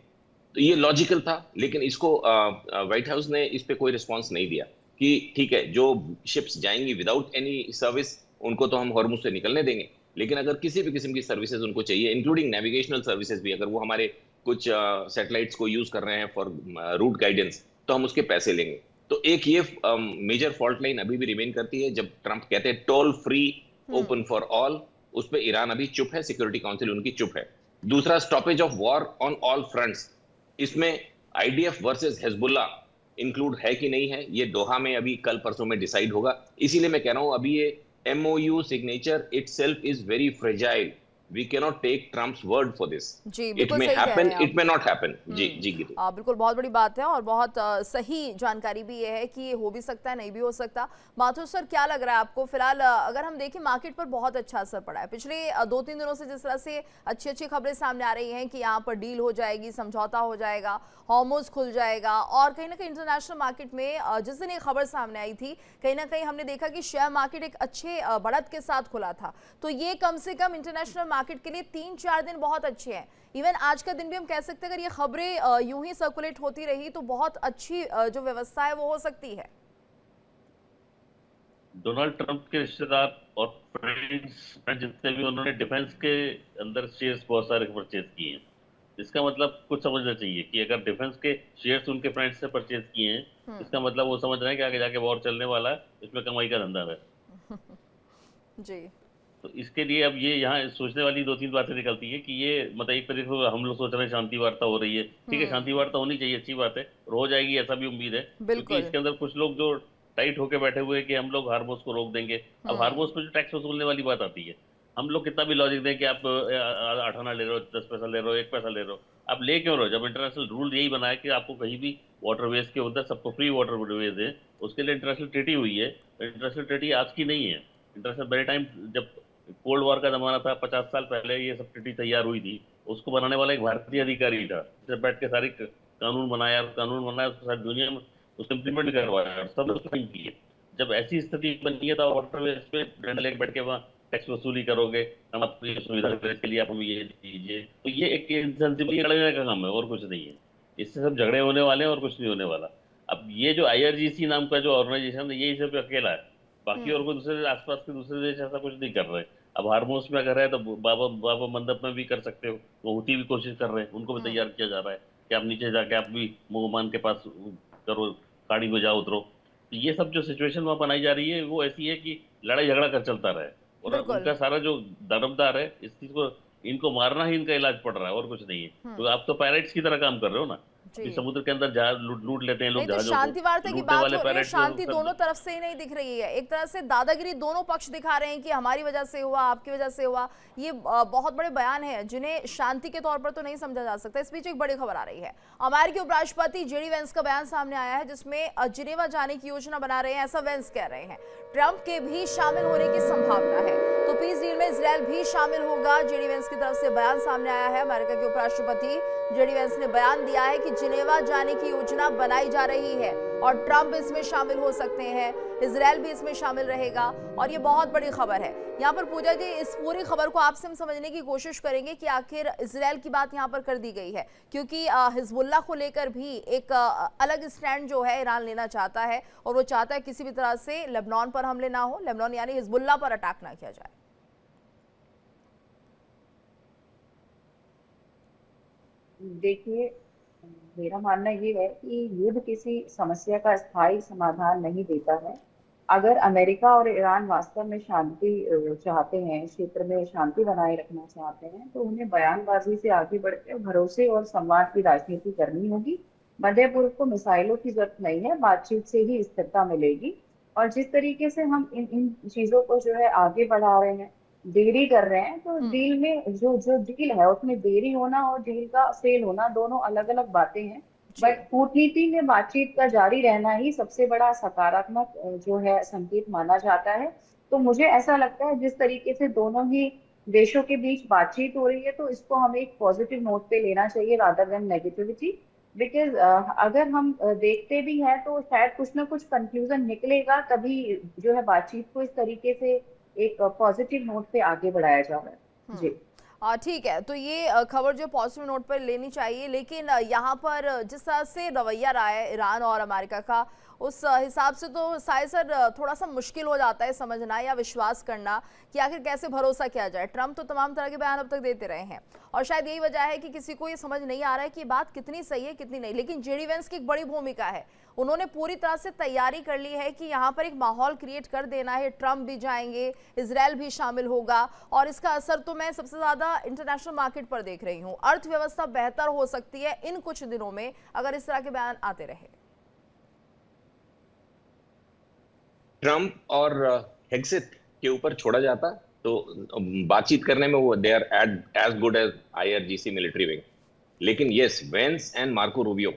तो ये लॉजिकल था, लेकिन इसको व्हाइट हाउस ने इस पे कोई रिस्पांस नहीं दिया कि ठीक है, जो शिप्स जाएंगी विदाउट एनी सर्विस उनको तो हम हॉर्मुज से निकलने देंगे, लेकिन अगर किसी भी किस्म की सर्विसेज उनको चाहिए, इंक्लूडिंग नेविगेशनल सर्विसेज भी, अगर वो हमारे कुछ सैटेलाइट्स को यूज कर रहे हैं फॉर रूट गाइडेंस, तो हम उसके पैसे लेंगे। तो एक ये मेजर फॉल्ट लाइन अभी भी रिमेन करती है। जब ट्रंप कहते हैं toll free open for all, उस पर ईरान अभी चुप है, सिक्योरिटी काउंसिल उनकी चुप है। दूसरा, stoppage of war on all fronts, इसमें IDF वर्सेस हिजबुल्ला इंक्लूड है कि नहीं है, ये दोहा में अभी कल परसों में डिसाइड होगा। इसीलिए मैं कह रहा हूं अभी ये MOU signature itself is very fragile. We cannot take Trump's word for this. जी It बिल्कुल may सही कह रहे happen, हैं it आप। may not happen. जी गिरी। बिल्कुल बहुत बड़ी बात है और बहुत सही जानकारी भी ये है कि ये हो भी सकता है, नहीं भी हो सकता। माथुर सर, क्या लग रहा है आपको? फिलहाल अगर हम देखें, मार्केट पर बहुत अच्छा असर पड़ा है पिछले 2-3 दिनों से। जिस तरह से अच्छी अच्छी खबरें सामने आ रही हैं कि यहाँ पर डील हो जाएगी, समझौता हो जाएगा, हॉर्मुज खुल जाएगा, और कहीं ना कहीं इंटरनेशनल मार्केट में जिस दिन ये खबर सामने आई थी, कहीं ना कहीं हमने देखा कि शेयर मार्केट एक अच्छे बढ़त के साथ खुला था। तो ये कम से कम इंटरनेशनल मार्केट के लिए 3-4 दिन बहुत अच्छे हैं। इवन आज का दिन भी हम कह सकते हैं, अगर ये खबरें यूं ही सर्कुलेट होती रही तो बहुत अच्छी जो व्यवस्था है वो हो सकती है। डोनाल्ड ट्रंप के रिश्तेदार और फ्रेंड्स जितने भी, उन्होंने डिफेंस के अंदर शेयर्स बहुत सारे परचेज किए हैं। इसका मतलब कुछ समझना चाहिए कि अगर डिफेंस के शेयर्स उनके फ्रेंड्स से परचेज किए हैं, इसका मतलब वो समझ रहे हैं कि आगे जाके वॉर चलने वाला है, इसमें कमाई का धंधा है। जी तो इसके लिए अब ये यहाँ सोचने वाली 2-3 बातें निकलती है कि ये मतलब एक तरीके से हम लोग सोच रहे हैं शांति वार्ता हो रही है, ठीक है, शांति वार्ता होनी चाहिए, अच्छी बात है, और हो जाएगी ऐसा भी उम्मीद है, क्योंकि इसके अंदर कुछ लोग जो टाइट होके बैठे हुए हैं कि हम लोग हार्मोस को रोक देंगे। अब हार्मोस पे जो टैक्स वसूलने वाली बात आती है, हम लोग कितना भी लॉजिक दें कि आप 8 आना ले रहे हो, 10 पैसा ले रहे हो, 1 पैसा ले रहे हो, आप ले क्यों रहे हो? जब इंटरनेशनल रूल यही बना है कि आपको कहीं भी वाटरवेज के उधर सबको फ्री वाटरवेज है, उसके लिए इंटरनेशनल ट्रीटी हुई है। इंटरनेशनल ट्रीटी आज की नहीं है, इंटरनेशनल मेरी टाइम जब कोल्ड वॉर का जमाना था, 50 साल पहले ये सब ट्रीटी तैयार हुई थी, उसको बनाने वाला एक भारतीय अधिकारी था, जब बैठ के सारी कानून बनाया, उसको सारी दुनिया में उसको इम्प्लीमेंट करवाया, सब लोग साइन किए। जब ऐसी स्थिति बनी है तो वाटरवेज पे डंडा लेके बैठ के वहाँ टैक्स वसूली करोगे, हम आपको ये सुविधा के लिए आप हमें ये दीजिए, तो ये एक इनसेंसिबिलिटी लड़ने का काम है और कुछ नहीं है। इससे सब झगड़े होने वाले हैं और कुछ नहीं होने वाला। अब ये जो IRGC नाम का जो ऑर्गेनाइजेशन है, ये सिर्फ अकेला है, बाकी और कोई दूसरे आसपास के दूसरे देश ऐसा कुछ नहीं कर रहे। अब हार्मोस में अगर है तो बाबा मंडप में भी कर सकते हो, वो हुती भी कोशिश कर रहे हैं, उनको भी तैयार किया जा रहा है कि आप नीचे जाके आप भी मोहमान के पास करो, गाड़ी में जाओ, उतरो। तो ये सब जो सिचुएशन वहाँ बनाई जा रही है वो ऐसी है कि लड़ाई झगड़ा कर चलता रहे, और उनका सारा जो दारोमदार है इस चीज को, इनको मारना ही इनका इलाज पड़ रहा है और कुछ नहीं है। तो आप तो पायरेट्स की तरह काम कर रहे हो ना, कि समुद्र के अंदर जहाज लूट लेते हैं लोग, तो शांति वार्ता की बात हो रही है, शांति दोनों तरफ से ही नहीं दिख रही है। एक तरह से दादागिरी दोनों पक्ष दिखा रहे हैं कि हमारी वजह से हुआ, आपकी वजह से हुआ। ये बहुत बड़े बयान हैं जिन्हें शांति के तौर पर तो नहीं समझा जा सकता। इस बीच एक बड़ी खबर आ रही है, अमेरिकी उपराष्ट्रपति JD वेंस का बयान सामने आया है, जिसमें जिनेवा जाने की योजना बना रहे हैं, ऐसा वेंस कह रहे हैं। ट्रंप के भी शामिल होने की संभावना है, तो पीस डील में इजरायल भी शामिल होगा। JD वेंस की तरफ से बयान सामने आया है। अमेरिका के उपराष्ट्रपति JD वेंस ने बयान दिया है कि जिनेवा जाने की योजना बनाई जा रही है और ट्रंप इसमें शामिल हो सकते हैं, इजरायल भी इसमें शामिल रहेगा, और ये बहुत बड़ी खबर है। यहाँ पर पूजा जी, इस पूरी खबर को आपसे हम समझने की कोशिश करेंगे कि आखिर इजरायल की बात यहाँ पर कर दी गई है, क्योंकि हिजबुल्लाह को लेकर भी एक अलग स्टैंड जो है ईरान लेना चाहता है, और वो चाहता है किसी भी तरह से लेबनान पर हमले ना हो, लेबनान यानी हिजबुल्लाह पर अटैक ना किया जाए। देखिए, मेरा मानना ये है कि युद्ध किसी समस्या का स्थायी समाधान नहीं देता है। अगर अमेरिका और ईरान वास्तव में शांति चाहते हैं, क्षेत्र में शांति बनाए रखना चाहते हैं, तो उन्हें बयानबाजी से आगे बढ़कर भरोसे और संवाद की राजनीति करनी होगी। मध्य पूर्व को मिसाइलों की जरूरत नहीं है, बातचीत से ही स्थिरता मिलेगी। और जिस तरीके से हम इन चीजों को जो है आगे बढ़ा रहे हैं, देरी कर रहे हैं, तो डील में जो डील है उसमें देरी होना और डील का फेल होना दोनों अलग अलग बातें हैं। बट कूटनीति में बातचीत का जारी रहना ही सबसे बड़ा सकारात्मक जो है संकेत माना जाता है। तो मुझे ऐसा लगता है जिस तरीके से दोनों ही देशों के बीच बातचीत हो रही है, तो इसको हमें एक पॉजिटिव नोट पे लेना चाहिए रादर देन नेगेटिविटी। बिकॉज अगर हम देखते भी हैं तो शायद कुछ ना कुछ कंक्लूजन निकलेगा, तभी जो है बातचीत को इस तरीके से एक पॉजिटिव नोट पे आगे बढ़ाया जा रहा है। जी ठीक है, तो ये खबर जो पॉजिटिव नोट पर लेनी चाहिए, लेकिन यहाँ पर जिस तरह से रवैया रहा है ईरान और अमेरिका का, उस हिसाब से तो शायद सर थोड़ा सा मुश्किल हो जाता है समझना या विश्वास करना कि आखिर कैसे भरोसा किया जाए। ट्रंप तो तमाम तरह के बयान अब तक देते रहे हैं, और शायद यही वजह है कि किसी को ये समझ नहीं आ रहा है कि बात कितनी सही है कितनी नहीं। लेकिन JD वेंस की एक बड़ी भूमिका है, उन्होंने पूरी तरह से तैयारी कर ली है कि यहाँ पर एक माहौल क्रिएट कर देना है। ट्रंप भी जाएंगे, इजरायल भी शामिल होगा, और इसका असर तो मैं सबसे ज्यादा इंटरनेशनल मार्केट पर देख रही हूँ। अर्थव्यवस्था बेहतर हो सकती है इन कुछ दिनों में अगर इस तरह के बयान आते रहे। ट्रंप और हेग्सेट के ऊपर छोड़ा जाता तो बातचीत करने में वो they are as good as IRGC military wing. लेकिन yes, Vance and Marco Rubio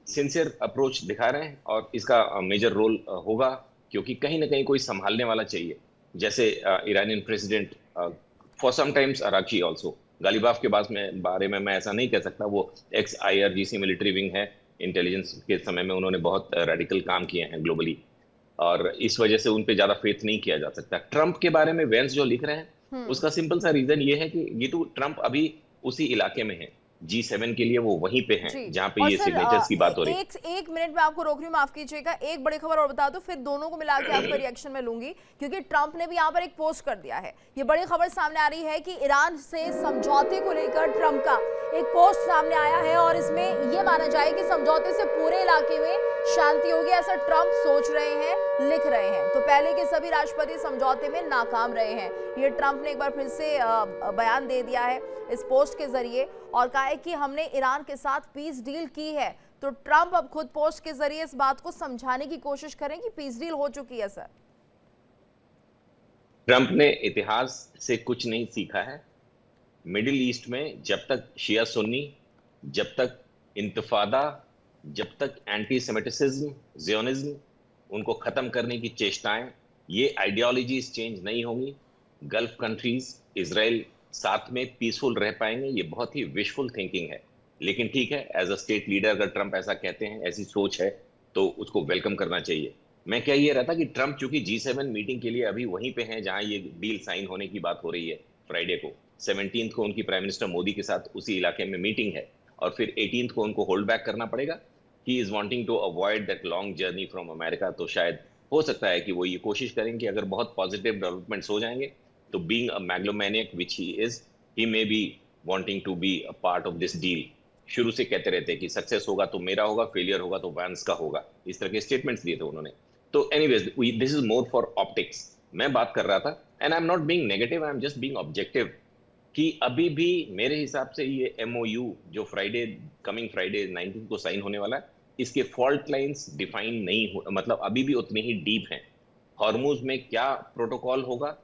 sincere approach दिखा रहे हैं और इसका मेजर रोल होगा, क्योंकि कहीं ना कहीं कोई संभालने वाला चाहिए। जैसे Iranian president for some times Araghchi also, Ghalibaf के बारे में मैं ऐसा नहीं कह सकता, वो एक्स IRGC मिलिट्री विंग है। इंटेलिजेंस के समय में उन्होंने बहुत रेडिकल काम किए हैं ग्लोबली, और इस वजह से उन पे ज्यादा फेथ नहीं किया जा सकता। ट्रंप के बारे में वेंस जो लिख रहे हैं उसका सिंपल सा रीजन ये है कि ये तो ट्रंप अभी उसी इलाके में है, G7 के लिए वो वहीं पे हैं जी। जहां पे और ये सर सिग्नेचर्स की बात हो रही है। एक मिनट में आपको रोक रही हूँ, माफ कीजिएगा। एक बड़ी खबर और बता दो, फिर दोनों को मिला के आपका रिएक्शन में लूंगी, क्योंकि ट्रंप ने भी यहाँ पर एक पोस्ट कर दिया है। ये बड़ी खबर सामने आ रही है कि ईरान से समझौते को लेकर ट्रंप का एक पोस्ट सामने आया है और इसमें यह माना जाए कि समझौते से पूरे इलाके में शांति होगी, ऐसा ट्रंप सोच रहे हैं, लिख रहे हैं। तो पहले के सभी राष्ट्रपति समझौते में नाकाम रहे हैं। ये ट्रंप ने एक बार फिर से बयान दे दिया है इस पोस्ट के जरिए और कहा है कि हमने ईरान के साथ पीस डील की है। तो ट्रंप अब खुद पोस्ट के जरिए इस बात को समझाने की कोशिश करें कि पीस डील हो चुकी है। सर, ट्रंप ने इतिहास से कुछ नहीं सीखा है। मिडिल ईस्ट में जब तक शिया सुन्नी, जब तक इंतफादा, जब तक एंटी सेमेटिसिज्म, ज़ियोनिज्म, उनको खत्म करने की चेष्टाएं, ये आइडियोलॉजीज चेंज नहीं होंगी, गल्फ कंट्रीज, इजराइल साथ में पीसफुल रह पाएंगे। ये बहुत ही विशफुल थिंकिंग है। लेकिन ठीक है, एज अ स्टेट लीडर अगर ट्रंप ऐसा कहते हैं, ऐसी सोच है, तो उसको वेलकम करना चाहिए। मैं क्या ये रहा था कि ट्रंप चूंकि G7 मीटिंग के लिए अभी वहीं पे हैं जहां ये डील साइन होने की बात हो रही है, फ्राइडे को 17 को उनकी प्राइम मिनिस्टर मोदी के साथ उसी इलाके में मीटिंग है, और फिर 18 को उनको होल्ड बैक करना पड़ेगा। He is wanting to avoid that long journey from America. तो शायद हो सकता है कि वो ये कोशिश करें कि अगर बहुत पॉजिटिव डेवलपमेंट्स हो जाएंगे तो being a megalomaniac which he is, he may be wanting to be a part of this deal. शुरू से कहते रहते हैं कि सक्सेस होगा तो मेरा होगा, फेलियर होगा तो वैंस का होगा, इस तरह के स्टेटमेंट्स दिए थे उन्होंने। तो anyways, this is more for optics. मैं बात कर रहा था, and I am not being negative, I am just being objective, कि अभी भी मेरे हिसाब से ये MOU जो कमिंग फ्राइडे 19 को साइन होने वाला है, इसके फॉल्ट लाइंस डिफाइन नहीं हो, मतलब अभी भी उतने ही डीप हैं। हॉर्मुज में क्या प्रोटोकॉल होगा,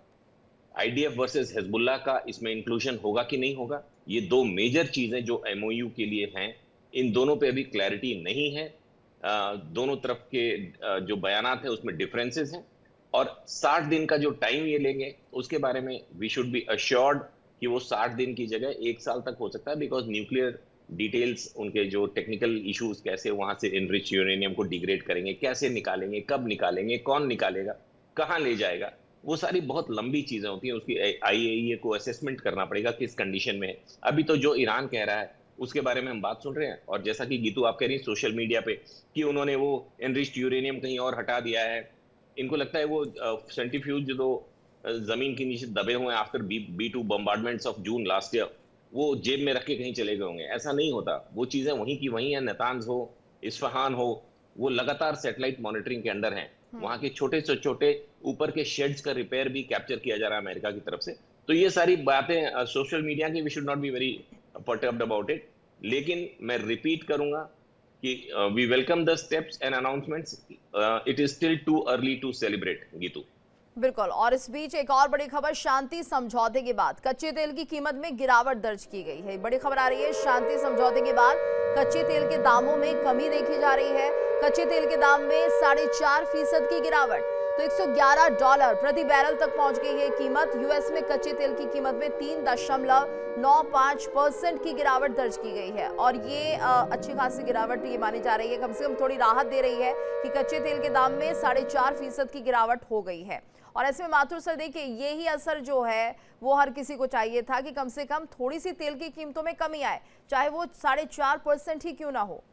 IDF वर्सेस हिजबुल्लाह का इसमें इंक्लूजन होगा कि नहीं होगा, ये दो मेजर चीजें जो MOU के लिए हैं, इन दोनों पे अभी क्लैरिटी नहीं है। दोनों तरफ के जो बयानात है उसमें डिफरेंसेस हैं, और 60 दिन का जो टाइम ये लेंगे उसके बारे में वी शुड बी अश्योर्ड कि वो 60 दिन की जगह 1 साल तक हो सकता है, बिकॉज न्यूक्लियर डिटेल्स, उनके जो टेक्निकल इश्यूज, कैसे वहां से इनरिच यूरेनियम को डिग्रेड करेंगे, कैसे निकालेंगे, कब निकालेंगे, कौन निकालेगा, कहाँ ले जाएगा, वो सारी बहुत लंबी चीजें होती हैं। उसकी IAEA को असेसमेंट करना पड़ेगा किस कंडीशन में है। अभी तो जो ईरान कह रहा है उसके बारे में हम बात सुन रहे हैं, और जैसा कि गीतू आप कह रही हैं सोशल मीडिया पे कि उन्होंने वो एनरिच्ड यूरेनियम कहीं और हटा दिया है, इनको लगता है वो सेंट्रीफ्यूज जो जमीन के नीचे दबे हुए हैं after B2 bombardments of June last year, वो जेब में रख के कहीं चले गए होंगे। ऐसा नहीं होता, वो चीजें वहीं की वहीं है। नतांज हो, इस्फहान हो, वो लगातार सैटेलाइट मॉनिटरिंग के अंडर हैं। वहां के छोटे से छोटे ऊपर के शेड्स का रिपेयर भी कैप्चर किया जा रहा है अमेरिका की तरफ से। तो ये सारी बातें सोशल मीडिया की, we should not be very perturbed about it. लेकिन मैं रिपीट करूंगा कि we welcome the steps and announcements, it is still too early to celebrate. Geetu, बिल्कुल। और इस बीच एक और बड़ी खबर, शांति समझौते के बाद कच्चे तेल की कीमत में गिरावट दर्ज की गई है। बड़ी खबर आ रही है, शांति समझौते के बाद कच्चे तेल के दामों में कमी देखी जा रही है। कच्चे तेल के दाम में 4.5% की गिरावट, तो $111 प्रति बैरल तक पहुंच गई है कीमत। यूएस में कच्चे तेल की कीमत में 3.95% की गिरावट दर्ज की गई है, और ये अच्छी खासी गिरावट ये मानी जा रही है, कम से कम थोड़ी राहत दे रही है कि कच्चे तेल के दाम में 4.5% की गिरावट हो गई है। और ऐसे में माथुर सर देखिए, यही असर जो है वो हर किसी को चाहिए था कि कम से कम थोड़ी सी तेल की कीमतों में कमी आए, चाहे वो 4.5% ही क्यों ना हो।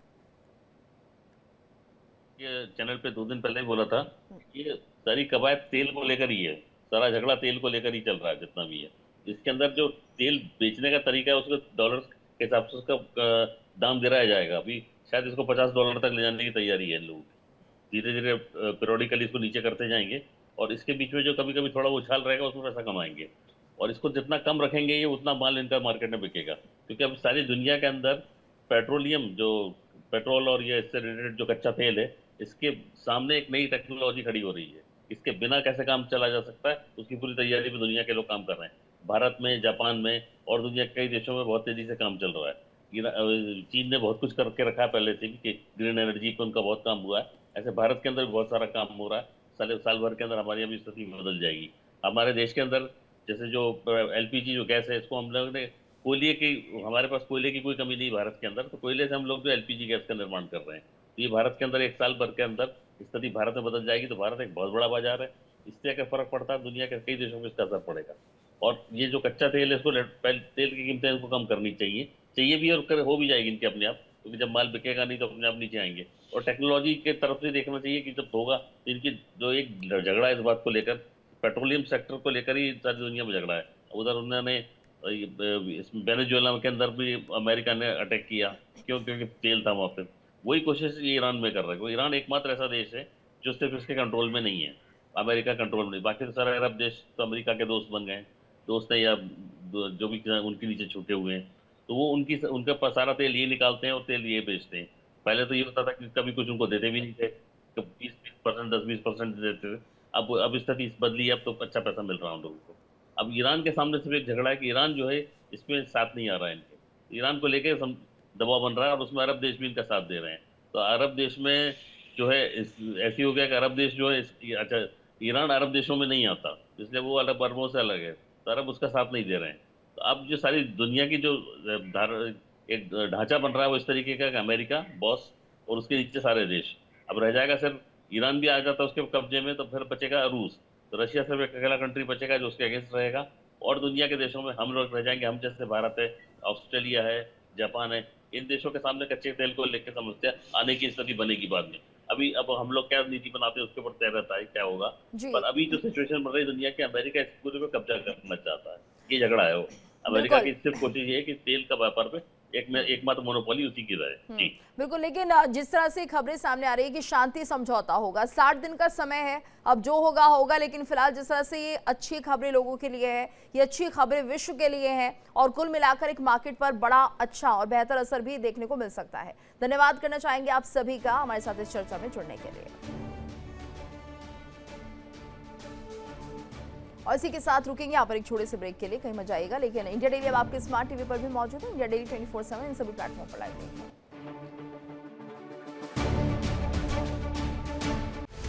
ये चैनल पे 2 दिन पहले ही बोला था, ये सारी कवायद तेल को लेकर ही है, सारा झगड़ा तेल को लेकर ही चल रहा है जितना भी है। इसके अंदर जो तेल बेचने का तरीका है उसको डॉलर के हिसाब से उसका दाम गिराया जाएगा। अभी शायद इसको $50 तक ले जाने की तैयारी है लोग, धीरे धीरे पीरियडिकली इसको नीचे करते जाएंगे, और इसके बीच में जो कभी कभी थोड़ा उछाल रहेगा उसमें पैसा कमाएंगे, और इसको जितना कम रखेंगे ये उतना माल इनका मार्केट में बिकेगा। क्योंकि अब सारी दुनिया के अंदर पेट्रोलियम, जो पेट्रोल और ये इससे रिलेटेड जो कच्चा तेल है, इसके सामने एक नई टेक्नोलॉजी खड़ी हो रही है, इसके बिना कैसे काम चला जा सकता है, उसकी पूरी तैयारी में दुनिया के लोग काम कर रहे हैं। भारत में, जापान में और दुनिया के कई देशों में बहुत तेजी से काम चल रहा है। चीन ने बहुत कुछ करके रखा है पहले से कि ग्रीन एनर्जी पे उनका बहुत काम हुआ है। ऐसे भारत के अंदर भी बहुत सारा काम हो रहा है। साल भर के अंदर हमारी अभी स्थिति बदल जाएगी। हमारे देश के अंदर जैसे जो LPG जो गैस है, इसको हम लोग ने कोयले की, हमारे पास कोयले की कोई कमी नहीं भारत के अंदर, तो कोयले से हम लोग जो LPG गैस का निर्माण कर रहे हैं। तो ये भारत के अंदर 1 साल भर के अंदर स्थिति भारत में बदल जाएगी। तो भारत एक बहुत बड़ा बाजार है, इससे अगर फर्क पड़ता है दुनिया के कई देशों में इसका असर पड़ेगा। और ये जो कच्चा तेल है, इसको तेल की कीमतें इनको कम करनी चाहिए भी, और हो भी जाएगी इनके अपने आप, क्योंकि जब माल बिकेगा नहीं तो अपने आप नीचे आएंगे। और टेक्नोलॉजी के तरफ से देखना चाहिए कि जब होगा, इनकी जो एक झगड़ा है इस बात को लेकर, पेट्रोलियम सेक्टर को लेकर ही सारी दुनिया में झगड़ा है। उधर उन्होंने वेनेजुएला के अंदर भी अमेरिका ने अटैक किया, क्योंकि तेल था वहाँ पे। वही कोशिश ये ईरान में कर रहा है। ईरान एकमात्र ऐसा देश है जो सिर्फ इसके कंट्रोल में नहीं है, अमेरिका कंट्रोल में नहीं। बाकी तो सारे अरब देश तो अमेरिका के दोस्त बन गए, दोस्त हैं या जो भी उनके नीचे छूटे हुए हैं। तो वो उनका सारा तेल ये निकालते हैं और तेल ये बेचते हैं। पहले तो ये होता था कि कभी कुछ उनको देते भी नहीं थे, 20% 10-20% देते थे। अब स्थिति बदली है, अब तो अच्छा पैसा मिल रहा है उन लोगों को। अब ईरान के सामने सिर्फ एक झगड़ा है कि ईरान जो है इसमें साथ नहीं आ रहा है इनके। ईरान को लेकर दबाव बन रहा है और उसमें अरब देश भी इनका साथ दे रहे हैं। तो अरब देश में जो है ऐसी हो गया कि अरब देश जो है, अच्छा ईरान अरब देशों में नहीं आता, इसलिए वो अरबों से अलग है, तो अरब उसका साथ नहीं दे रहे हैं। तो अब जो सारी दुनिया की जो एक ढांचा बन रहा है वो इस तरीके का कि अमेरिका बॉस और उसके नीचे सारे देश। अब रह जाएगा सिर्फ ईरान भी आ जाता है उसके कब्जे में, तो फिर बचेगा रूस। तो रशिया सिर्फ एक अकेला कंट्री बचेगा जो उसके अगेंस्ट रहेगा, और दुनिया के देशों में हम लोग रह जाएंगे। हम जैसे भारत है, ऑस्ट्रेलिया है, जापान है, इन देशों के सामने कच्चे तेल को लेकर समस्या आने की स्थिति बनेगी बाद में। अब हम लोग क्या नीति बनाते हैं उसके ऊपर तय रहता है क्या होगा। पर अभी जो सिचुएशन बन रही है दुनिया की, अमेरिका इस पूरे पे कब्जा करना चाहता है। ये झगड़ा है वो। अमेरिका की सिर्फ कोशिश ये है कि तेल का व्यापार पे एकमात्र मोनोपोली उसी की रहे। जी बिल्कुल, लेकिन जिस तरह से खबरें सामने आ रही है कि शांति समझौता होगा, 60 दिन का समय है, अब जो होगा होगा, लेकिन फिलहाल जिस तरह से ये अच्छी खबरें लोगों के लिए है, ये अच्छी खबरें विश्व के लिए हैं, और कुल मिलाकर एक मार्केट पर बड़ा अच्छा और बेहतर असर भी देखने को मिल सकता है। धन्यवाद करना चाहेंगे आप सभी का हमारे साथ इस चर्चा में जुड़ने के लिए। और इसी के साथ रुकेंगे यहाँ पर एक छोटे से ब्रेक के लिए, कहीं मत जाइएगा। लेकिन इंडिया डेली अब आपके स्मार्ट टीवी पर भी मौजूद है। इंडिया डेली 24/7 इन सभी प्लेटफॉर्म पर लाइव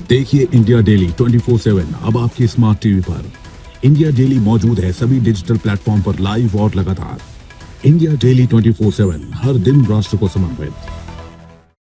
देखिए इंडिया डेली 24/7 अब आपके स्मार्ट टीवी पर। इंडिया डेली मौजूद है सभी डिजिटल प्लेटफॉर्म पर लाइव और लगातार। इंडिया डेली 24/7 हर दिन राष्ट्र को समर्पित।